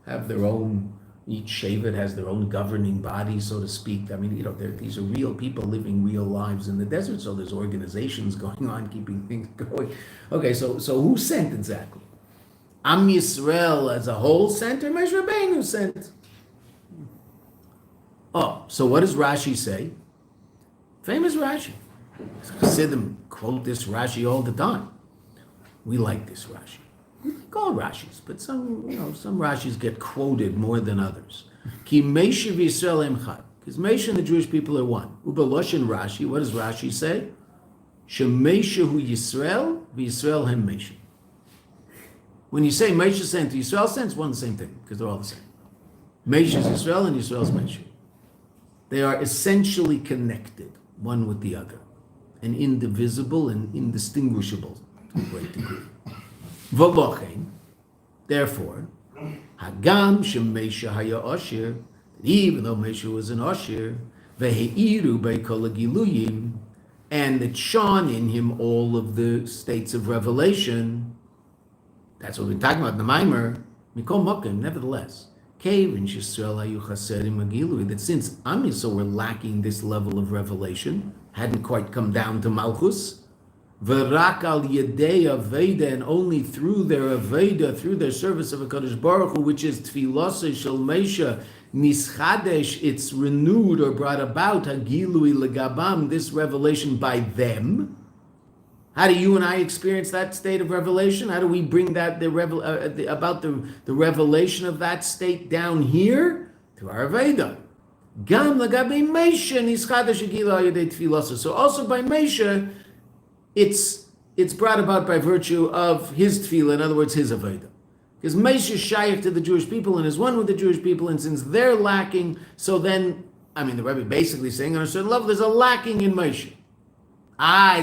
have their own. Each Shevet has their own governing body, so to speak. I mean, these are real people living real lives in the desert, so there's organizations going on, keeping things going. Okay, so who sent exactly? Am Yisrael as a whole sent, or Moshe Rabbeinu sent? Oh, so what does Rashi say? Famous Rashi. Chassidim quote this Rashi all the time. We like this Rashi. All Rashis, but some Rashis get quoted more than others. Ki Moshe v'Yisrael emchad, because Moshe and the Jewish people are one. Ubaloshin Rashi, what does Rashi say? Shemoshe hu Yisrael v'Yisrael hem Moshe. When you say Moshe sent to Yisrael sent, it's one and the same thing because they're all the same. Moshe is Yisrael and Yisrael is Moshe. They are essentially connected, one with the other, and indivisible and indistinguishable to a great degree. V'lochein, therefore, Hagam shemesha haya osher, even though Moshe was an osher, veheiru beikol hagiluyim, and it shone in him all of the states of revelation. That's what we're talking about in the Maimer. Mikol mokim, nevertheless, Kevin Yisrael hayu chaserim hagilui, that since Am Yisrael were lacking this level of revelation, hadn't quite come down to Malchus. V'rak al yedei aveda, and only through their aveda, through their service of HaKadosh Baruch Hu, which is tfilosei shel Moshe, nischadesh, it's renewed or brought about, hagilui legabam, this revelation by them. How do you and I experience that state of revelation? How do we bring that the revelation of that state down here? Through our aveda. Gam legabe Moshe nischadesh hagilu al yedei tfilosei. So also by Moshe, it's brought about by virtue of his tefillah, in other words, his avodah. Because Moshe is shaykh to the Jewish people and is one with the Jewish people, and since they're lacking, so then, the Rebbe basically saying on a certain level, there's a lacking in Moshe.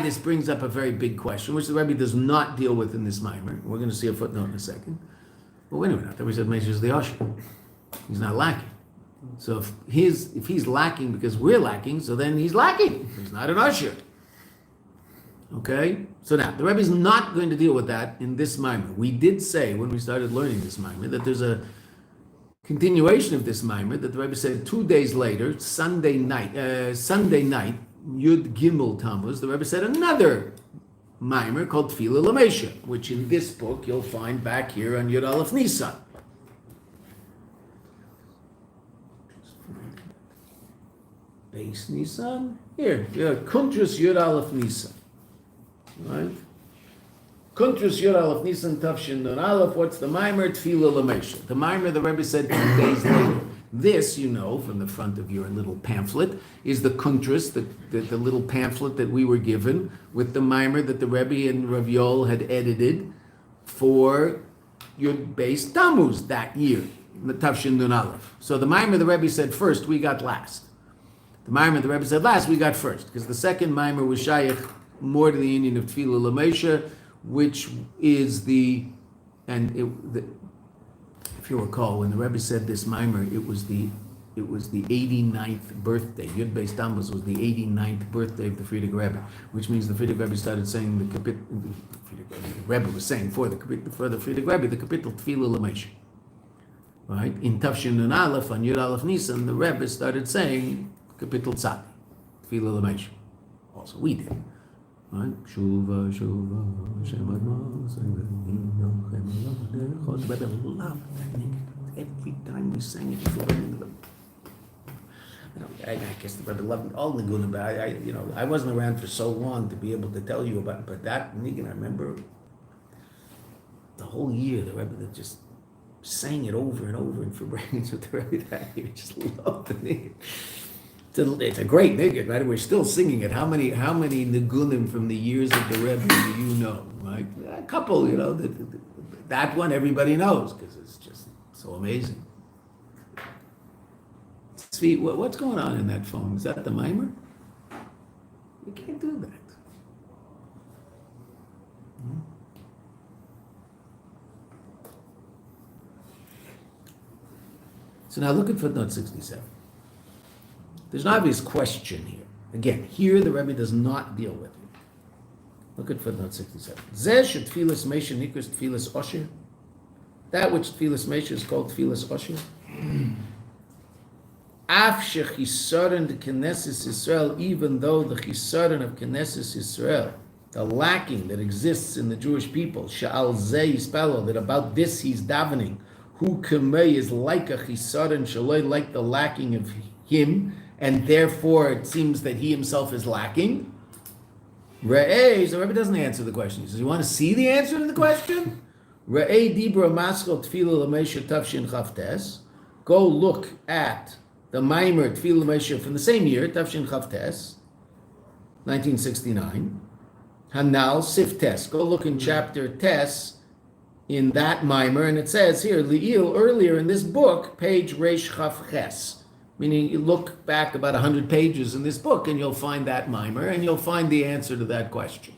This brings up a very big question, which the Rebbe does not deal with in this Maimer. We're going to see a footnote in a second. But wait a minute, I thought we said Moshe is the Osher. He's not lacking. So if he's lacking because we're lacking, so then he's lacking. He's not an Osher. Okay, so now the Rebbe is not going to deal with that in this Maimer. We did say when we started learning this Maimer that there's a continuation of this Maimer that the Rebbe said 2 days later, Sunday night, Yud Gimel Tammuz. The Rebbe said another Maimer called Tefillah L'Moshe, which in this book you'll find back here on Yud Aleph Nisan. Base Nisan here, Kuntras Yud Aleph Nisan. Right? Kuntras Yud Aleph Nisan Tafshin Nun Aleph. What's the Maimer? Tefillah L'Moshe. The Maimer the Rebbe said 2 days later. This, from the front of your little pamphlet, is the Kuntras, the little pamphlet that we were given with the Maimer that the Rebbe and Rav Yol had edited for Yud Beis Tammuz that year, the Tafshin Nun Aleph. So the Maimer the Rebbe said first, we got last. The Maimer the Rebbe said last, we got first, because the second Maimer was shaykh more to the union of Tefillah L'Moshe, which is if you recall, when the Rebbe said this Maimer, it was the 89th birthday. Yud Beis Tammuz was the 89th birthday of the Frierdiker Rebbe, which means the Frierdiker Rebbe started saying the Rebbe was saying for the Frierdiker Rebbe the kapitel Tefillah L'Moshe. Right? In Tafshin Nun Aleph on Yud Aleph Nisan, the Rebbe started saying kapitel Tzadi. Tefillah L'Meisha. Also, we did. Right? Shuva, Shuva, Hashem Admos, the Rebbe loved that niggun. Every time we sang it, I guess the Rebbe loved all nigunim, but I wasn't around for so long to be able to tell you about. But that niggun, I remember the whole year the Rebbe just sang it over and over in February with the Rebbe that year. Just loved the niggun. It's a great niggun, right? We're still singing it. How many nigunim from the years of the Rebbe do you know? Right? A couple, that one everybody knows because it's just so amazing. Svi, what's going on in that phone? Is that the mimer? You can't do that. So now look at footnote 67. There's an obvious question here. Again, here the Rebbe does not deal with it. Look at footnote 67. Zeh tefillas meisha nikras tefillas osher. That which tefillas meisha is called tefillas osher. Af shechisaron de Knesset Yisrael, even though the chisaron of Knesset Yisrael, the lacking that exists in the Jewish people, she'al zeh yispalo, that about this he's davening, who kamei is like a chisaron shaloi, like the lacking of him, and therefore it seems that he himself is lacking. Re'eh, so Rebbe doesn't answer the question. He says, you want to see the answer to the question? Re'eh dibra maskal tefillah l'meisha tafshin chavtes. Go look at the Maimer Tefillah L'Meisha from the same year, Tafshin Chavtes, 1969. Hanal Sif Tes. Go look in chapter Tes in that Maimer, and it says here, Li'il, earlier in this book, page Reish Chaf Ches. Meaning you look back about 100 pages in this book and you'll find that Maimer and you'll find the answer to that question.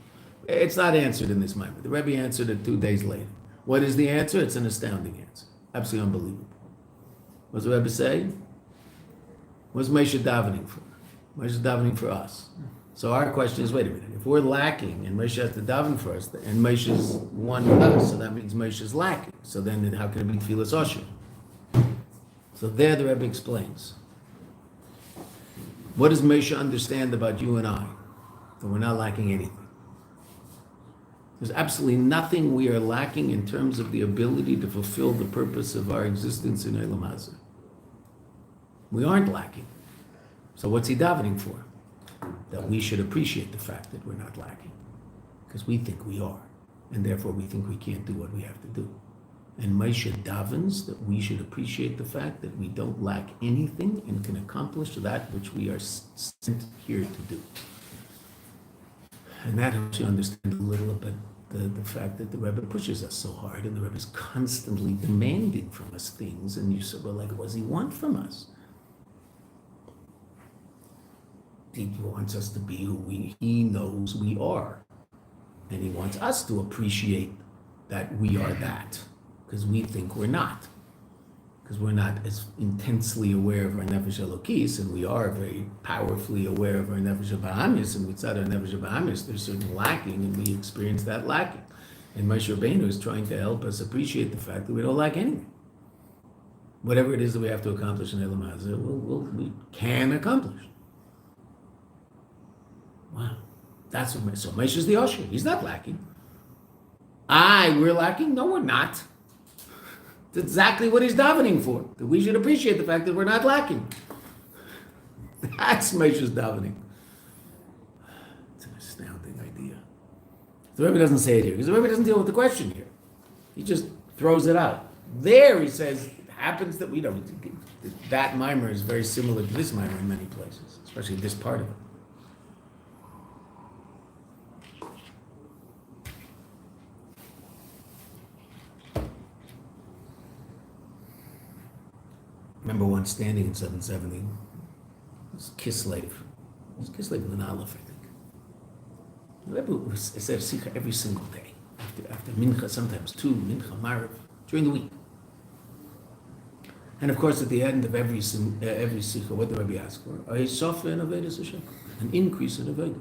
It's not answered in this Maimer. The Rebbe answered it 2 days later. What is the answer? It's an astounding answer. Absolutely unbelievable. What does the Rebbe say? What's Moshe davening for? Moshe is davening for us. So our question is, wait a minute, if we're lacking and Moshe has to daven for us, and Moshe is one with us, so that means Moshe is lacking. So then how can it be Tfilas Osher? So there the Rebbe explains. What does Moshe understand about you and I? That we're not lacking anything. There's absolutely nothing we are lacking in terms of the ability to fulfill the purpose of our existence in Olam Hazeh. We aren't lacking. So what's he davening for? That we should appreciate the fact that we're not lacking. Because we think we are. And therefore we think we can't do what we have to do. And Moshe davens that we should appreciate the fact that we don't lack anything and can accomplish that which we are sent here to do. And that helps you understand a little bit the fact that the Rebbe pushes us so hard and the Rebbe is constantly demanding from us things. And you say, well, like, what does he want from us? He wants us to be who he knows we are. And he wants us to appreciate that we are that. Because we think we're not. Because we're not as intensely aware of our Nefesh Elokis, and we are very powerfully aware of our Nefesh Bahamis, and without our Nefesh Bahamis, there's certain lacking, and we experience that lacking. And Moshe Rabbeinu is trying to help us appreciate the fact that we don't lack anything. Whatever it is that we have to accomplish in Olam Hazeh, we can accomplish. Wow. That's what so Moshe is the Osher. He's not lacking. We're lacking? No, we're not. That's exactly what he's davening for. That we should appreciate the fact that we're not lacking. That's Moshe's davening. It's an astounding idea. The Rebbe doesn't say it here, because the Rebbe doesn't deal with the question here. He just throws it out. There he says, it happens that we don't. That mimer is very similar to this mimer in many places, especially this part of it. Remember one standing in 770, it was Kislev. It was Kislev with an Aleph, I think. The Rebbe said Sikha every single day, after Mincha, sometimes 2, Mincha, Maariv, during the week. And of course, at the end of every Sikha, what did the Rebbe ask for? An increase in Aveda.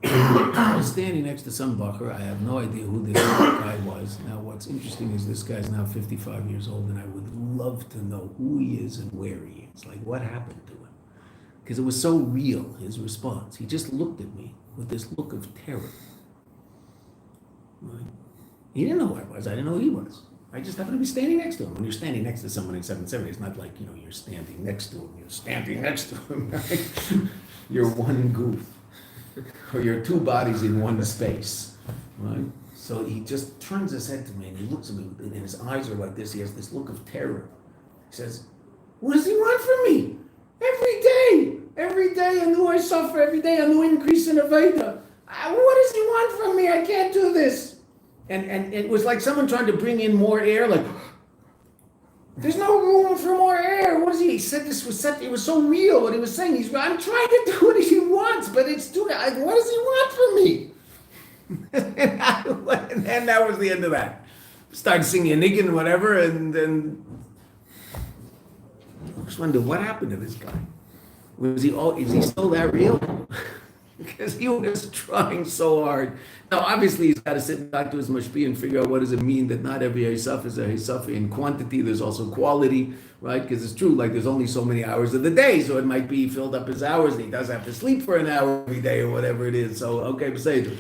I was standing next to some bacher. I have no idea who this guy was. Now, what's interesting is this guy's now 55 years old, and I would love to know who he is and where he is. Like, what happened to him? because it was so real, his response. He just looked at me with this look of terror. Right? He didn't know who I was. I didn't know who he was. I just happened to be standing next to him. When you're standing next to someone in 770, it's not like, you're standing next to him. You're standing next to him, right? You're one goof. Or you're two bodies in one space, right? So he just turns his head to me and he looks at me and his eyes are like this. He has this look of terror. He says, what does he want from me? Every day a new I suffer, every day a new increase in Aveda. What does he want from me? I can't do this. And it was like someone trying to bring in more air, like, there's no room for more air. What is he? He said it was so real what he was saying. I'm trying to do what he wants, but it's too, what does he want from me? and that was the end of that. Started singing a niggin, whatever, and then I just wondered what happened to this guy. Is he still that real? Because he was trying so hard. Now, obviously, he's got to sit and talk to his mashpia and figure out what does it mean that not every Hisaf is a Hisaf in quantity. There's also quality, right? Because it's true, like there's only so many hours of the day, so it might be filled up his hours, and he does have to sleep for an hour every day or whatever it is. So, okay, Beseder.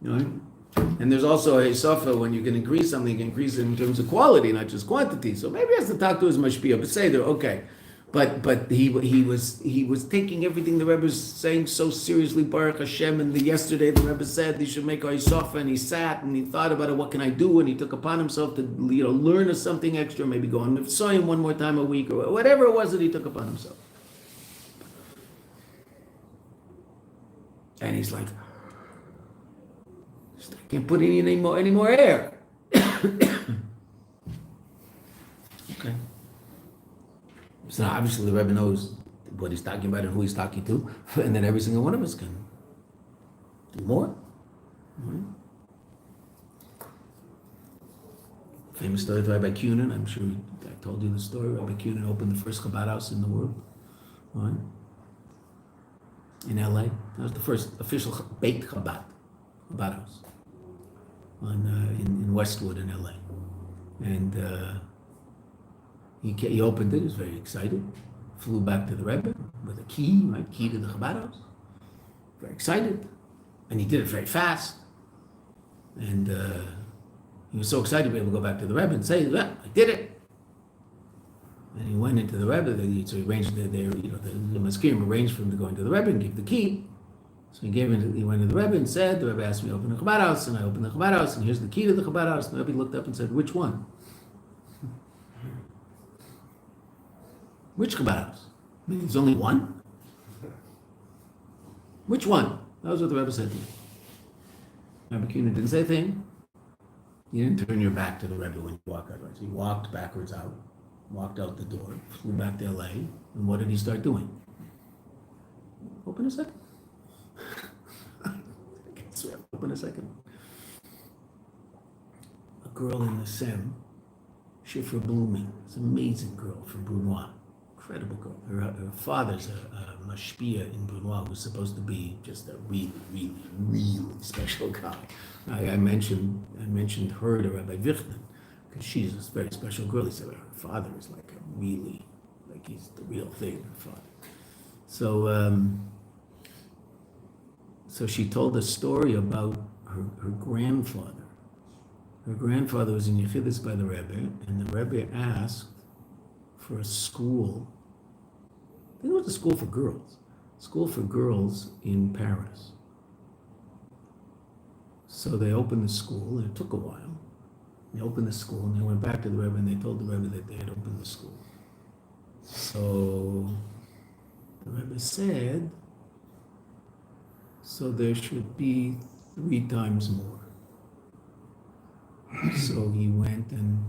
Right? And there's also a Hisafa, when you can increase something, you can increase it in terms of quality, not just quantity. So maybe he has to talk to his mashpia, Beseder, okay. But he was taking everything the Rebbe was saying so seriously, Baruch Hashem. And yesterday the Rebbe said he should make a Hisafa, and he sat and he thought about it. What can I do? And he took upon himself to learn something extra, maybe go on Mitzrayim one more time a week or whatever it was that he took upon himself. And he's like, I can't put in any more air. Okay. So now obviously the Rebbe knows what he's talking about and who he's talking to, and then every single one of us can do more. Right? Famous story of Rabbi Kunin. I'm sure I told you the story. Rabbi Kunin opened the first Chabad house in the world, right? In LA. That was the first official baked Chabad house in Westwood in LA, and. He opened it, he was very excited, flew back to the Rebbe with a key, right? Key to the Chabad house. Very excited. And he did it very fast. And he was so excited to be able to go back to the Rebbe and say, well, I did it. And he went into the Rebbe, so he arranged the Mazkirim arranged for him to go into the Rebbe and give the key. So he went to the Rebbe and said, the Rebbe asked me to open the Chabad house, and I opened the Chabad house, and here's the key to the Chabad house. And the Rebbe looked up and said, which one? Which Chabad house? I mean, there's only one? Which one? That was what the Rebbe said to me. Rabbi Kunin didn't say a thing. You didn't turn your back to the Rebbe when you walk out, right? So he walked backwards out, walked out the door, flew back to LA, and what did he start doing? Open a second. I can swear, open a second. A girl in the Sem, Shifra Blooming, it's an amazing girl from Brunois. Incredible girl. Her father's a mashpia in Brunois who's supposed to be just a really, really, really special guy. I mentioned her to Rabbi Vichman because she's a very special girl. He said her father is like he's the real thing. Her father. So she told a story about her grandfather. Her grandfather was in Yechidus by the Rebbe, and the Rebbe asked for a school. I think it was a school for girls in Paris. So they opened the school, and it took a while. They opened the school, and they went back to the Rebbe, and they told the Rebbe that they had opened the school. So the Rebbe said, so there should be 3 times more. So he went and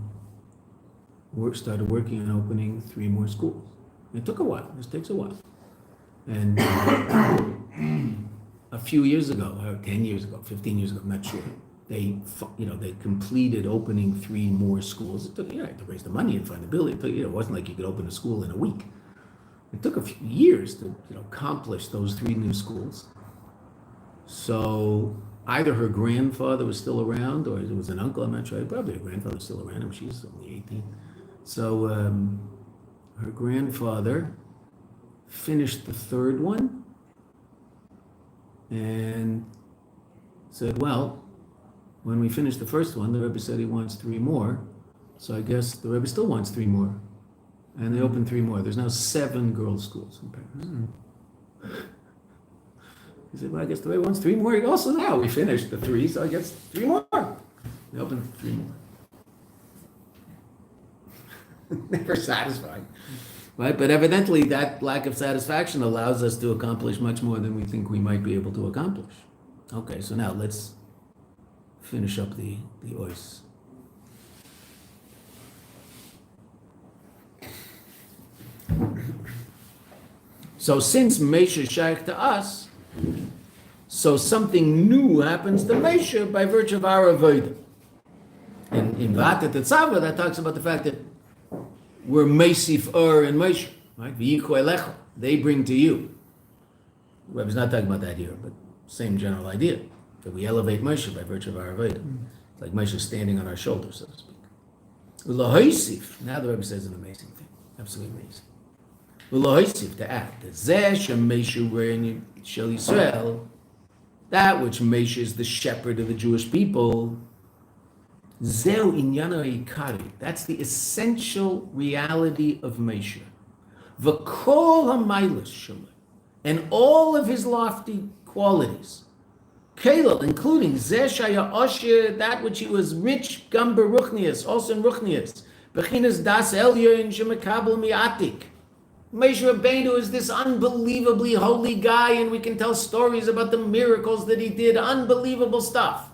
started working on opening 3 more schools. It took a while. This takes a while. And a few years ago, or 10 years ago, 15 years ago, I'm not sure, they completed opening 3 more schools. It took, you had to raise the money and find the building. It wasn't like you could open a school in a week. It took a few years to accomplish those 3 new schools. So either her grandfather was still around, or it was an uncle, I'm not sure. Probably her grandfather was still around. She's only 18. So her grandfather finished the third one and said, well, when we finished the first one, the Rebbe said he wants 3 more. So I guess the Rebbe still wants 3 more. And they opened 3 more. There's now 7 girls' schools in Paris. He said, well, I guess the Rebbe wants 3 more. Also now we finished the 3, so I guess 3 more. They opened 3 more. Never satisfied. Right? But evidently that lack of satisfaction allows us to accomplish much more than we think we might be able to accomplish. Okay, so now let's finish up the ois. So since Moshe is shaykh to us, so something new happens to Moshe by virtue of our avodah. In Vata Tetzava, that talks about the fact that we're Meisif and Moshe, right? V'yichu elecha, they bring to you. The Rebbe's not talking about that here, but same general idea, that we elevate Moshe by virtue of our avodah. It's like Moshe standing on our shoulders, so to speak. U'lahoisif, now the Rebbe says an amazing thing, absolutely amazing. U'lahoisif, to add, that Zeh she'Moshe re'en shel Yisrael, that which Moshe is the shepherd of the Jewish people, Zeu inyano ikari. That's the essential reality of Moshe. V'kol ha'mailas shelo, and all of his lofty qualities. Kelal, including Zeh shaya osher, that which he was rich, gam beruchnias, also in ruchnias. Bechinas das elyon shemekabel miatik. Moshe Rabbeinu is this unbelievably holy guy, and we can tell stories about the miracles that he did, unbelievable stuff.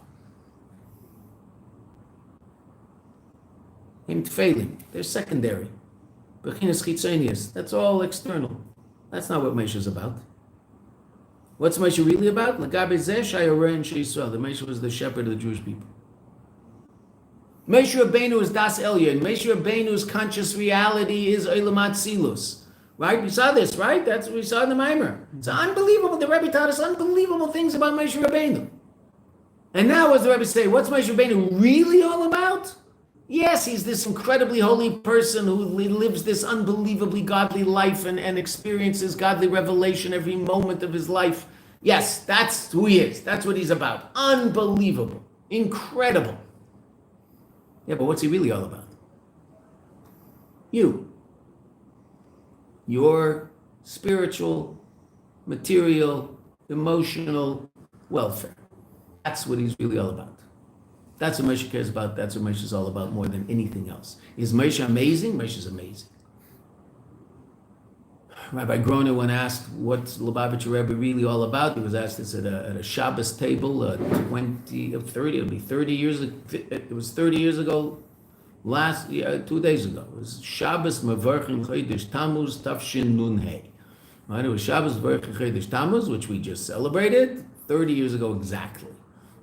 Failing. They're secondary. Bechinas chitzonius. That's all external. That's not what Moshe is about. What's Moshe really about? L'gabe zeh shayoreh and she'Yisrael. The Moshe was the shepherd of the Jewish people. Moshe Rabbeinu is das elyon. Moshe Rabbeinu's conscious reality is Olam Atzilus. Right? We saw this, right? That's what we saw in the Maimer. It's unbelievable. The Rebbe taught us unbelievable things about Moshe Rabbeinu. And now what does the Rebbe say? What's Moshe Rabbeinu really all about? Yes, he's this incredibly holy person who lives this unbelievably godly life and experiences godly revelation every moment of his life. Yes, that's who he is. That's what he's about. Unbelievable. Incredible. Yeah, but what's he really all about? You. Your spiritual, material, emotional welfare. That's what he's really all about. That's what Moshe cares about. That's what Moshe is all about more than anything else. Is Moshe amazing? Moshe is amazing. Rabbi Groner, when asked what's Lubavitch Rebbe really all about, he was asked this at a Shabbos table, 30 years ago. It was 30 years ago, 2 days ago. It was Shabbos Mevarchim Chodesh Tammuz Tafshin Nun Hei. Right? It was Shabbos Mevarchim Chodesh Tammuz, which we just celebrated 30 years ago exactly.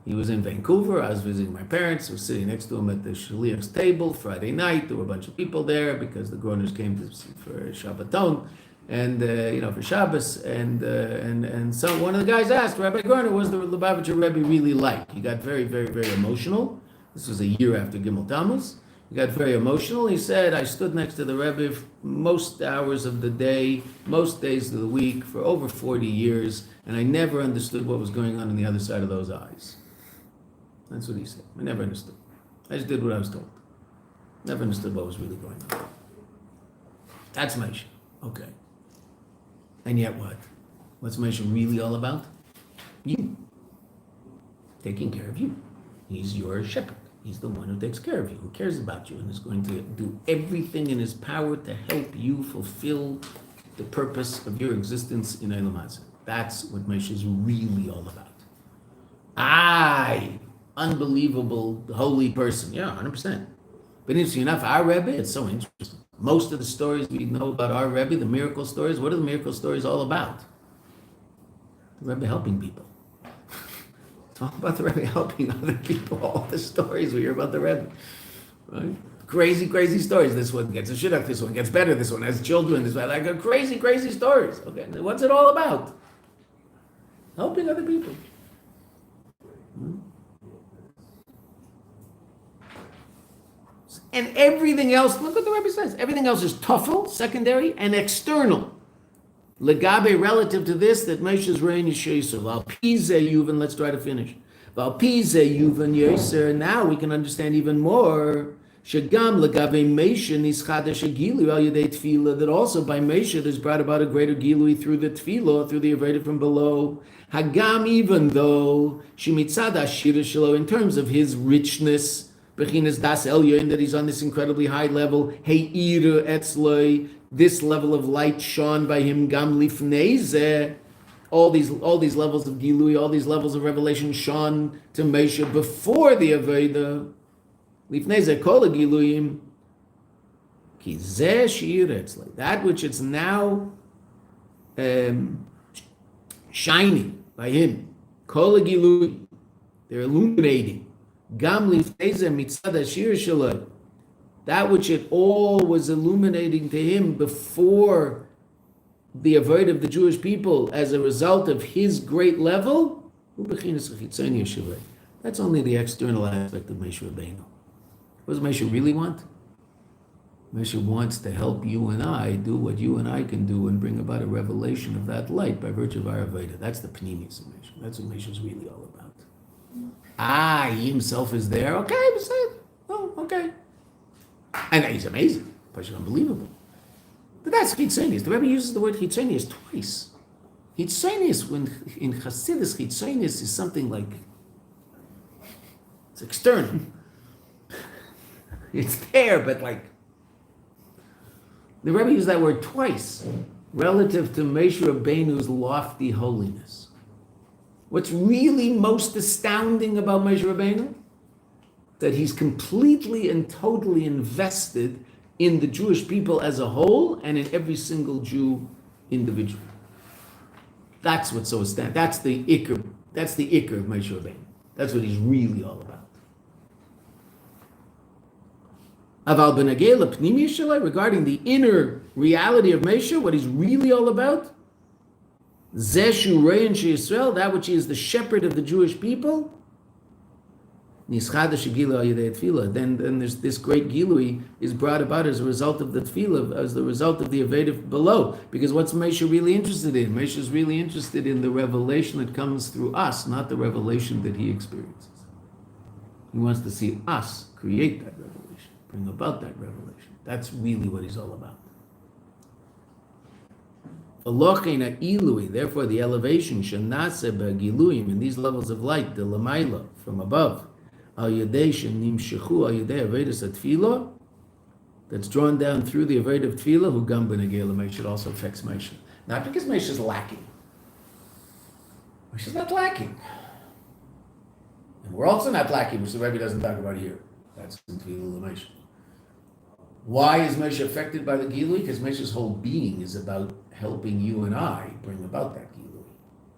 He was in Vancouver. I was visiting my parents. I was sitting next to him at the Shaliach's table Friday night. There were a bunch of people there because the Groners came for Shabbaton and for Shabbos. And so one of the guys asked Rabbi Groner, "Was the Lubavitch Rebbe really like?" He got very, very, very emotional. This was a year after Gimel Tammuz. He got very emotional. He said, "I stood next to the Rebbe most hours of the day, most days of the week for over 40 years, and I never understood what was going on the other side of those eyes." That's what he said. I never understood. I just did what I was told. Never understood what was really going on. That's Moshe. Okay. And yet what? What's Moshe really all about? You. Taking care of you. He's your shepherd. He's the one who takes care of you, who cares about you, and is going to do everything in his power to help you fulfill the purpose of your existence in Olam Hazeh. That's what Moshe is really all about. Unbelievable, holy person. Yeah, 100%. But interesting enough, our Rebbe, it's so interesting. Most of the stories we know about our Rebbe, the miracle stories, what are the miracle stories all about? The Rebbe helping people. It's all about the Rebbe helping other people. All the stories we hear about the Rebbe. Right? Crazy, crazy stories. This one gets a shidduch, this one gets better, this one has children, this one, like crazy, crazy stories. Okay, what's it all about? Helping other people. And everything else, look what the Rebbe says, everything else is tuffle, secondary, and external. Legabe, relative to this, that Moshe's reign is Sheisur. Val Pize Yuvan, let's try to finish. Val Pize Yuvan Yeser. Now we can understand even more. Shagam Legabe Moshe Nischadesh Gilu Al Yedei Tefillah, that also by Moshe there's brought about a greater Gilui through the Tefillah, through the Avodah from below. Hagam, even though Shemitzad Ashira Shelo, in terms of his richness, Bechinas Das Elyon, that he's on this incredibly high level, Heir Etzloi, this level of light shone by him, Gam Lifnei, all these levels of Gilui, all these levels of revelation shone to Moshe before the Avodah. Lifnei Zeh Kol Giluyim, Ki Zeh Shiur Etzloi, that which it's now shining by him. Kol Giluyim, they're illuminating. Gam Lifnei Zeh Mitzad Ashir Shaloi, that which it all was illuminating to him before the avodah of the Jewish people as a result of his great level. That's only the external aspect of Moshe Rabbeinu. What does Moshe really want? Moshe wants to help you and I do what you and I can do and bring about a revelation of that light by virtue of our avodah. That's the pnimius of Moshe. That's what Moshe is really all about. He himself is there. Okay, oh, okay. And he's amazing. It's unbelievable. But that's chitzonius. The Rebbe uses the word chitzonius twice. Chitzonius, when in Chassidus, chitzonius is something like, it's external. It's there, but like, the Rebbe used that word twice, relative to Moshe Rabbeinu's lofty holiness. What's really most astounding about Moshe Rabbeinu? That he's completely and totally invested in the Jewish people as a whole and in every single Jew individually. That's what's so astounding. That's the ikr of Moshe Rabbeinu. That's what he's really all about. Aval b'nagei l'pnimiyus shalai, regarding the inner reality of Moshe, what he's really all about, zeh shu re'en she'Yisrael, that which he is the shepherd of the Jewish people, then there's this great gilui is brought about as a result of the tefillah, as the result of the avodah below. Because what's Moshe really interested in? Moshe is really interested in the revelation that comes through us, not the revelation that he experiences. He wants to see us create that revelation, bring about that revelation. That's really what he's all about. Therefore, the elevation in these levels of light, the lamaila, from above, that's drawn down through the avodah of tefillah, who gam b'negei l'Moshe, it also affects Moshe. Not because Moshe is lacking. Moshe is not lacking. And we're also not lacking, which the Rebbe doesn't talk about here. That's in tefillah l'Moshe. Why is Moshe affected by the gilui? Because Moshe's whole being is about helping you and I bring about that gilui.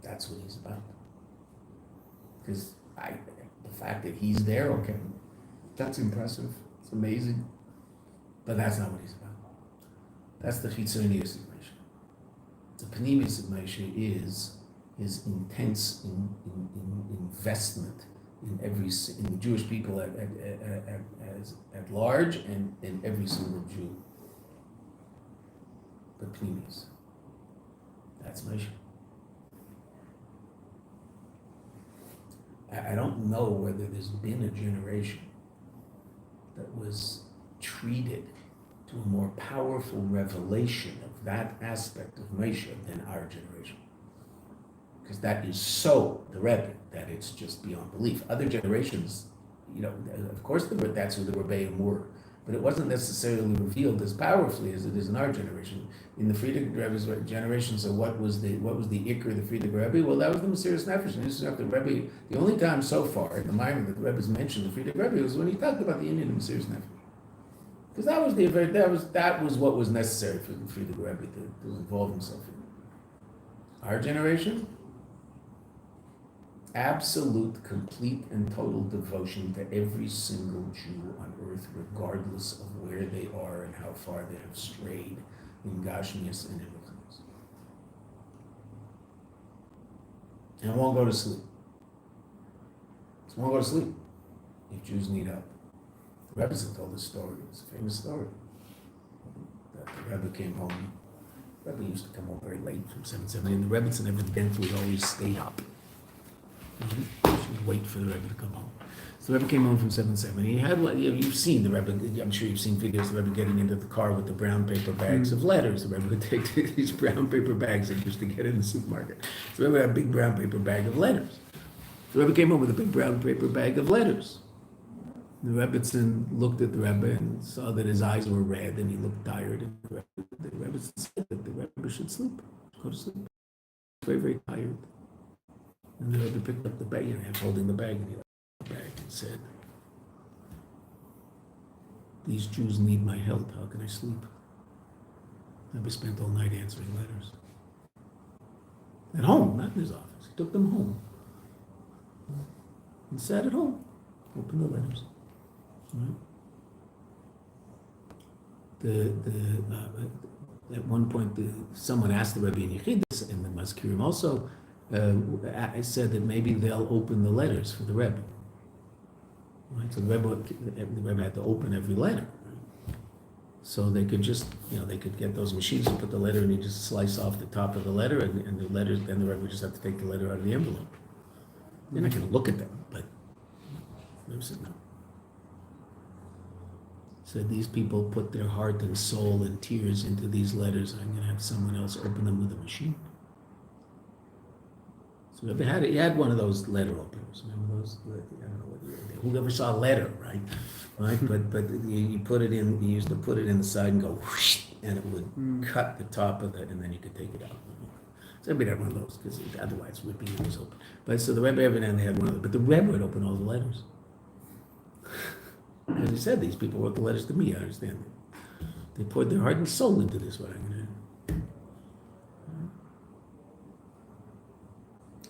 That's what he's about. Because the fact that he's there, okay, that's impressive. It's amazing. But that's not what he's about. That's the chitzonius of Moshe. The pnimius of Moshe is his intense investment in the Jewish people at large and in every single Jew. The pnimius. That's Moshe. I don't know whether there's been a generation that was treated to a more powerful revelation of that aspect of Moshe than our generation. Because that is so the Rebbe that it's just beyond belief. Other generations, of course that's who the Rebbeim were, but it wasn't necessarily revealed as powerfully as it is in our generation. In the Friedrich Rebbe's generation, so what was the ikr of the Friedrich Rebbe? Well, that was the Mesiras Nefesh. And this is the Rebbe. The only time so far in the Mayanot that the Rebbe's mentioned the Friedrich Rebbe was when he talked about the Indian of Mesiras Nefesh, because that was what was necessary for the Friedrich Rebbe to involve himself in. Our generation, absolute, complete, and total devotion to every single Jew on earth, regardless of where they are and how far they have strayed in Gashmias and in Ruchnius. And won't go to sleep. Won't go to sleep if Jews need help. The Rebbe told this story. It's a famous story. That the Rebbe came home Rebbe used to come home very late from 770, and the Rebbetzin evidently would always stay up. She'd wait for the Rebbe to come home. So the Rebbe came home from 770. He had, you've seen the Rebbe, I'm sure you've seen videos of the Rebbe getting into the car with the brown paper bags of letters. The Rebbe would take these brown paper bags that he used to get in the supermarket. So the Rebbe had a big brown paper bag of letters. So the Rebbe came home with a big brown paper bag of letters. The Rebbetzin looked at the Rebbe and saw that his eyes were red and he looked tired. And the Rebbetzin said that the Rebbe should sleep, go to sleep. He was very, very tired. And the Rebbe picked up the bag, and he was holding the bag, and he left the bag and said, "These Jews need my help. How can I sleep?" The Rebbe spent all night answering letters. At home, not in his office. He took them home. And sat at home, opened the letters. Right. At one point, someone asked the Rebbe in Yechidus, and the Mazkirim also said that maybe they'll open the letters for the Rebbe. Right? So the Rebbe had to open every letter. Right? So they could just, they could get those machines and put the letter, and you just slice off the top of the letter, and the letters. Then the Rebbe would just have to take the letter out of the envelope. They're not going to look at them, but the Rebbe said no. Said these people put their heart and soul and tears into these letters. I'm going to have someone else open them with a machine. So he had one of those letter openers. Remember those? I don't know what who ever saw a letter, right? But you put it in. You used to put it in the side and go whoosh, and it would cut the top of it, and then you could take it out. So everybody had one of those because otherwise it would be always open. But so the Rebbe evidently had one of them. But the Rebbe would open all the letters. As he said, these people wrote the letters to me, I understand. They poured their heart and soul into this, what I'm going to do.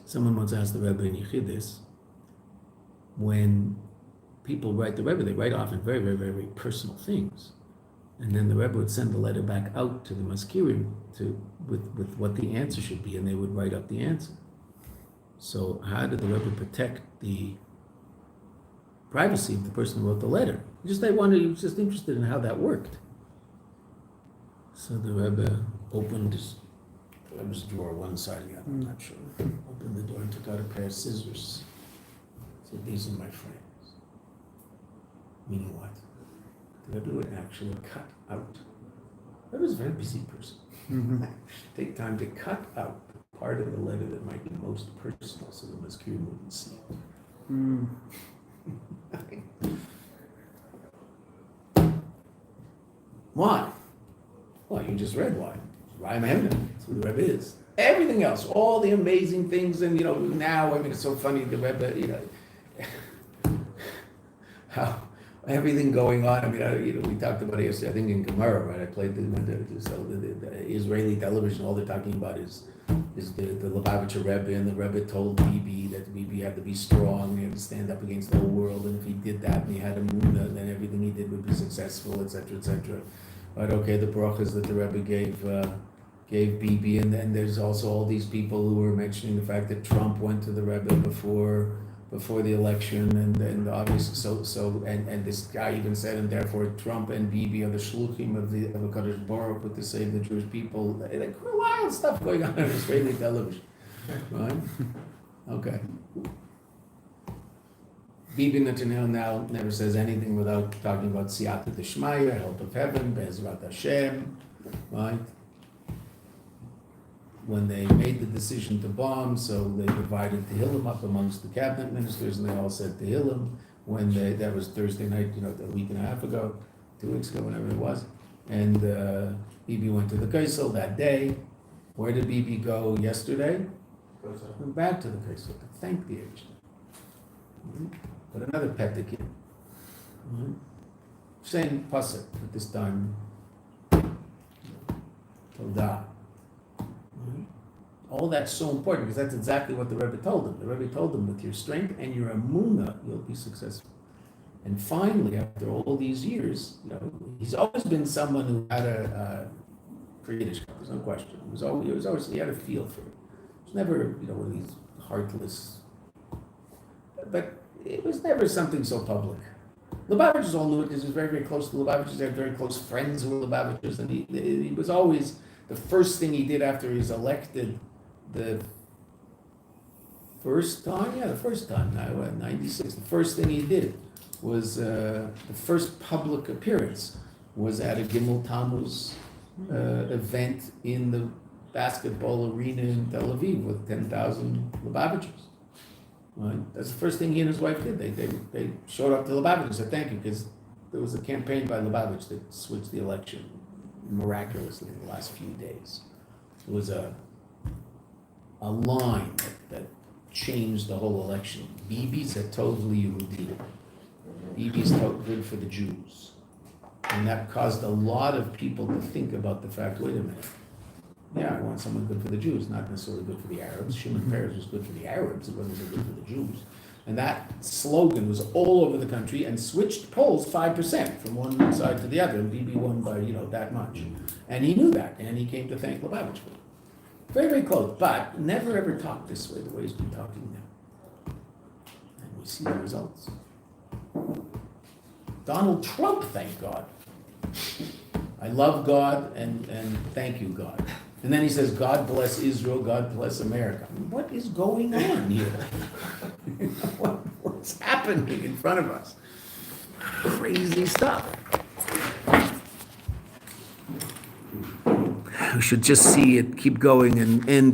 Someone once asked the Rebbe in Yechidus, when people write the Rebbe, they write often very, very, very, very personal things. And then the Rebbe would send the letter back out to the Mazkirim with what the answer should be, and they would write up the answer. So how did the Rebbe protect the privacy of the person who wrote the letter? He was just interested in how that worked. So the Rebbe opened the Rebbe's drawer one side, the other, I'm not sure. Opened the door and took out a pair of scissors. Said, "These are my friends." Meaning what? The Rebbe would actually cut out. The Rebbe was a very busy person. Take time to cut out the part of the letter that might be most personal so the Mazkirim wouldn't see it. Why? Well, you just read why. I'm eminent. That's who the Rebbe is. Everything else, all the amazing things, and now, it's so funny, the Rebbe, how everything going on. We talked about it yesterday, I think in Gemara, right? I played the Israeli television, all they're talking about is the Lubavitch Rebbe, and the Rebbe told Bibi that Bibi had to be strong, he had to stand up against the whole world, and if he did that and he had a muna, then everything he did would be successful, etc., etc. Right, okay, the brachas that the Rebbe gave Bibi, and then there's also all these people who were mentioning the fact that Trump went to the Rebbe before the election, and obviously and this guy even said, and therefore Trump and Bibi are the shluchim of Kadosh Baruch Hu to save the Jewish people. Like wild stuff going on Israeli television, right? Okay. Bibi Netanyahu now never says anything without talking about Siyata D'Shmaya, help of heaven, Be'ezrat Hashem, right? When they made the decision to bomb, so they divided Tehillim up amongst the cabinet ministers, and they all said Tehillim. That was Thursday night, a week and a half ago, 2 weeks ago, whenever it was. And Bibi went to the Kaisel that day. Where did Bibi go yesterday? Went back to the Kaisel to thank the Eish. But another pettikin. Same pasuk, but this time Todah. All that's so important because that's exactly what the Rebbe told him. The Rebbe told him, with your strength and your emunah, you'll be successful. And finally, after all these years, he's always been someone who had a for Yiddish, there's no question. He had a feel for it. He was never, one of these heartless, but it was never something so public. Lubavitchers all knew it because he was very, very close to Lubavitchers. They had very close friends who were Lubavitchers, and he was always. the first thing he did after he was elected the first time, 96, the first thing he did was the first public appearance was at a Gimel Tammuz event in the basketball arena in Tel Aviv with 10,000 Lubavitchers. Right? That's the first thing he and his wife did. They showed up to Lubavitch and said thank you, because there was a campaign by Lubavitch that switched the election miraculously in the last few days. It was a line that changed the whole election. Bibi's a totally Yehudi. Bibi's good for the Jews. And that caused a lot of people to think about the fact, wait a minute, yeah, I want someone good for the Jews, not necessarily good for the Arabs. Shimon Peres was good for the Arabs, it wasn't good for the Jews. And that slogan was all over the country and switched polls 5% from one side to the other. And Bibi won by, that much. And he knew that, and he came to thank Lubavitch for it. Very, very close, but never ever talked this way, the way he's been talking now. And we see the results. Donald Trump, thank God. I love God and thank you, God. And then he says, God bless Israel, God bless America. What is going on here? What's happening in front of us? Crazy stuff. We should just see it keep going and end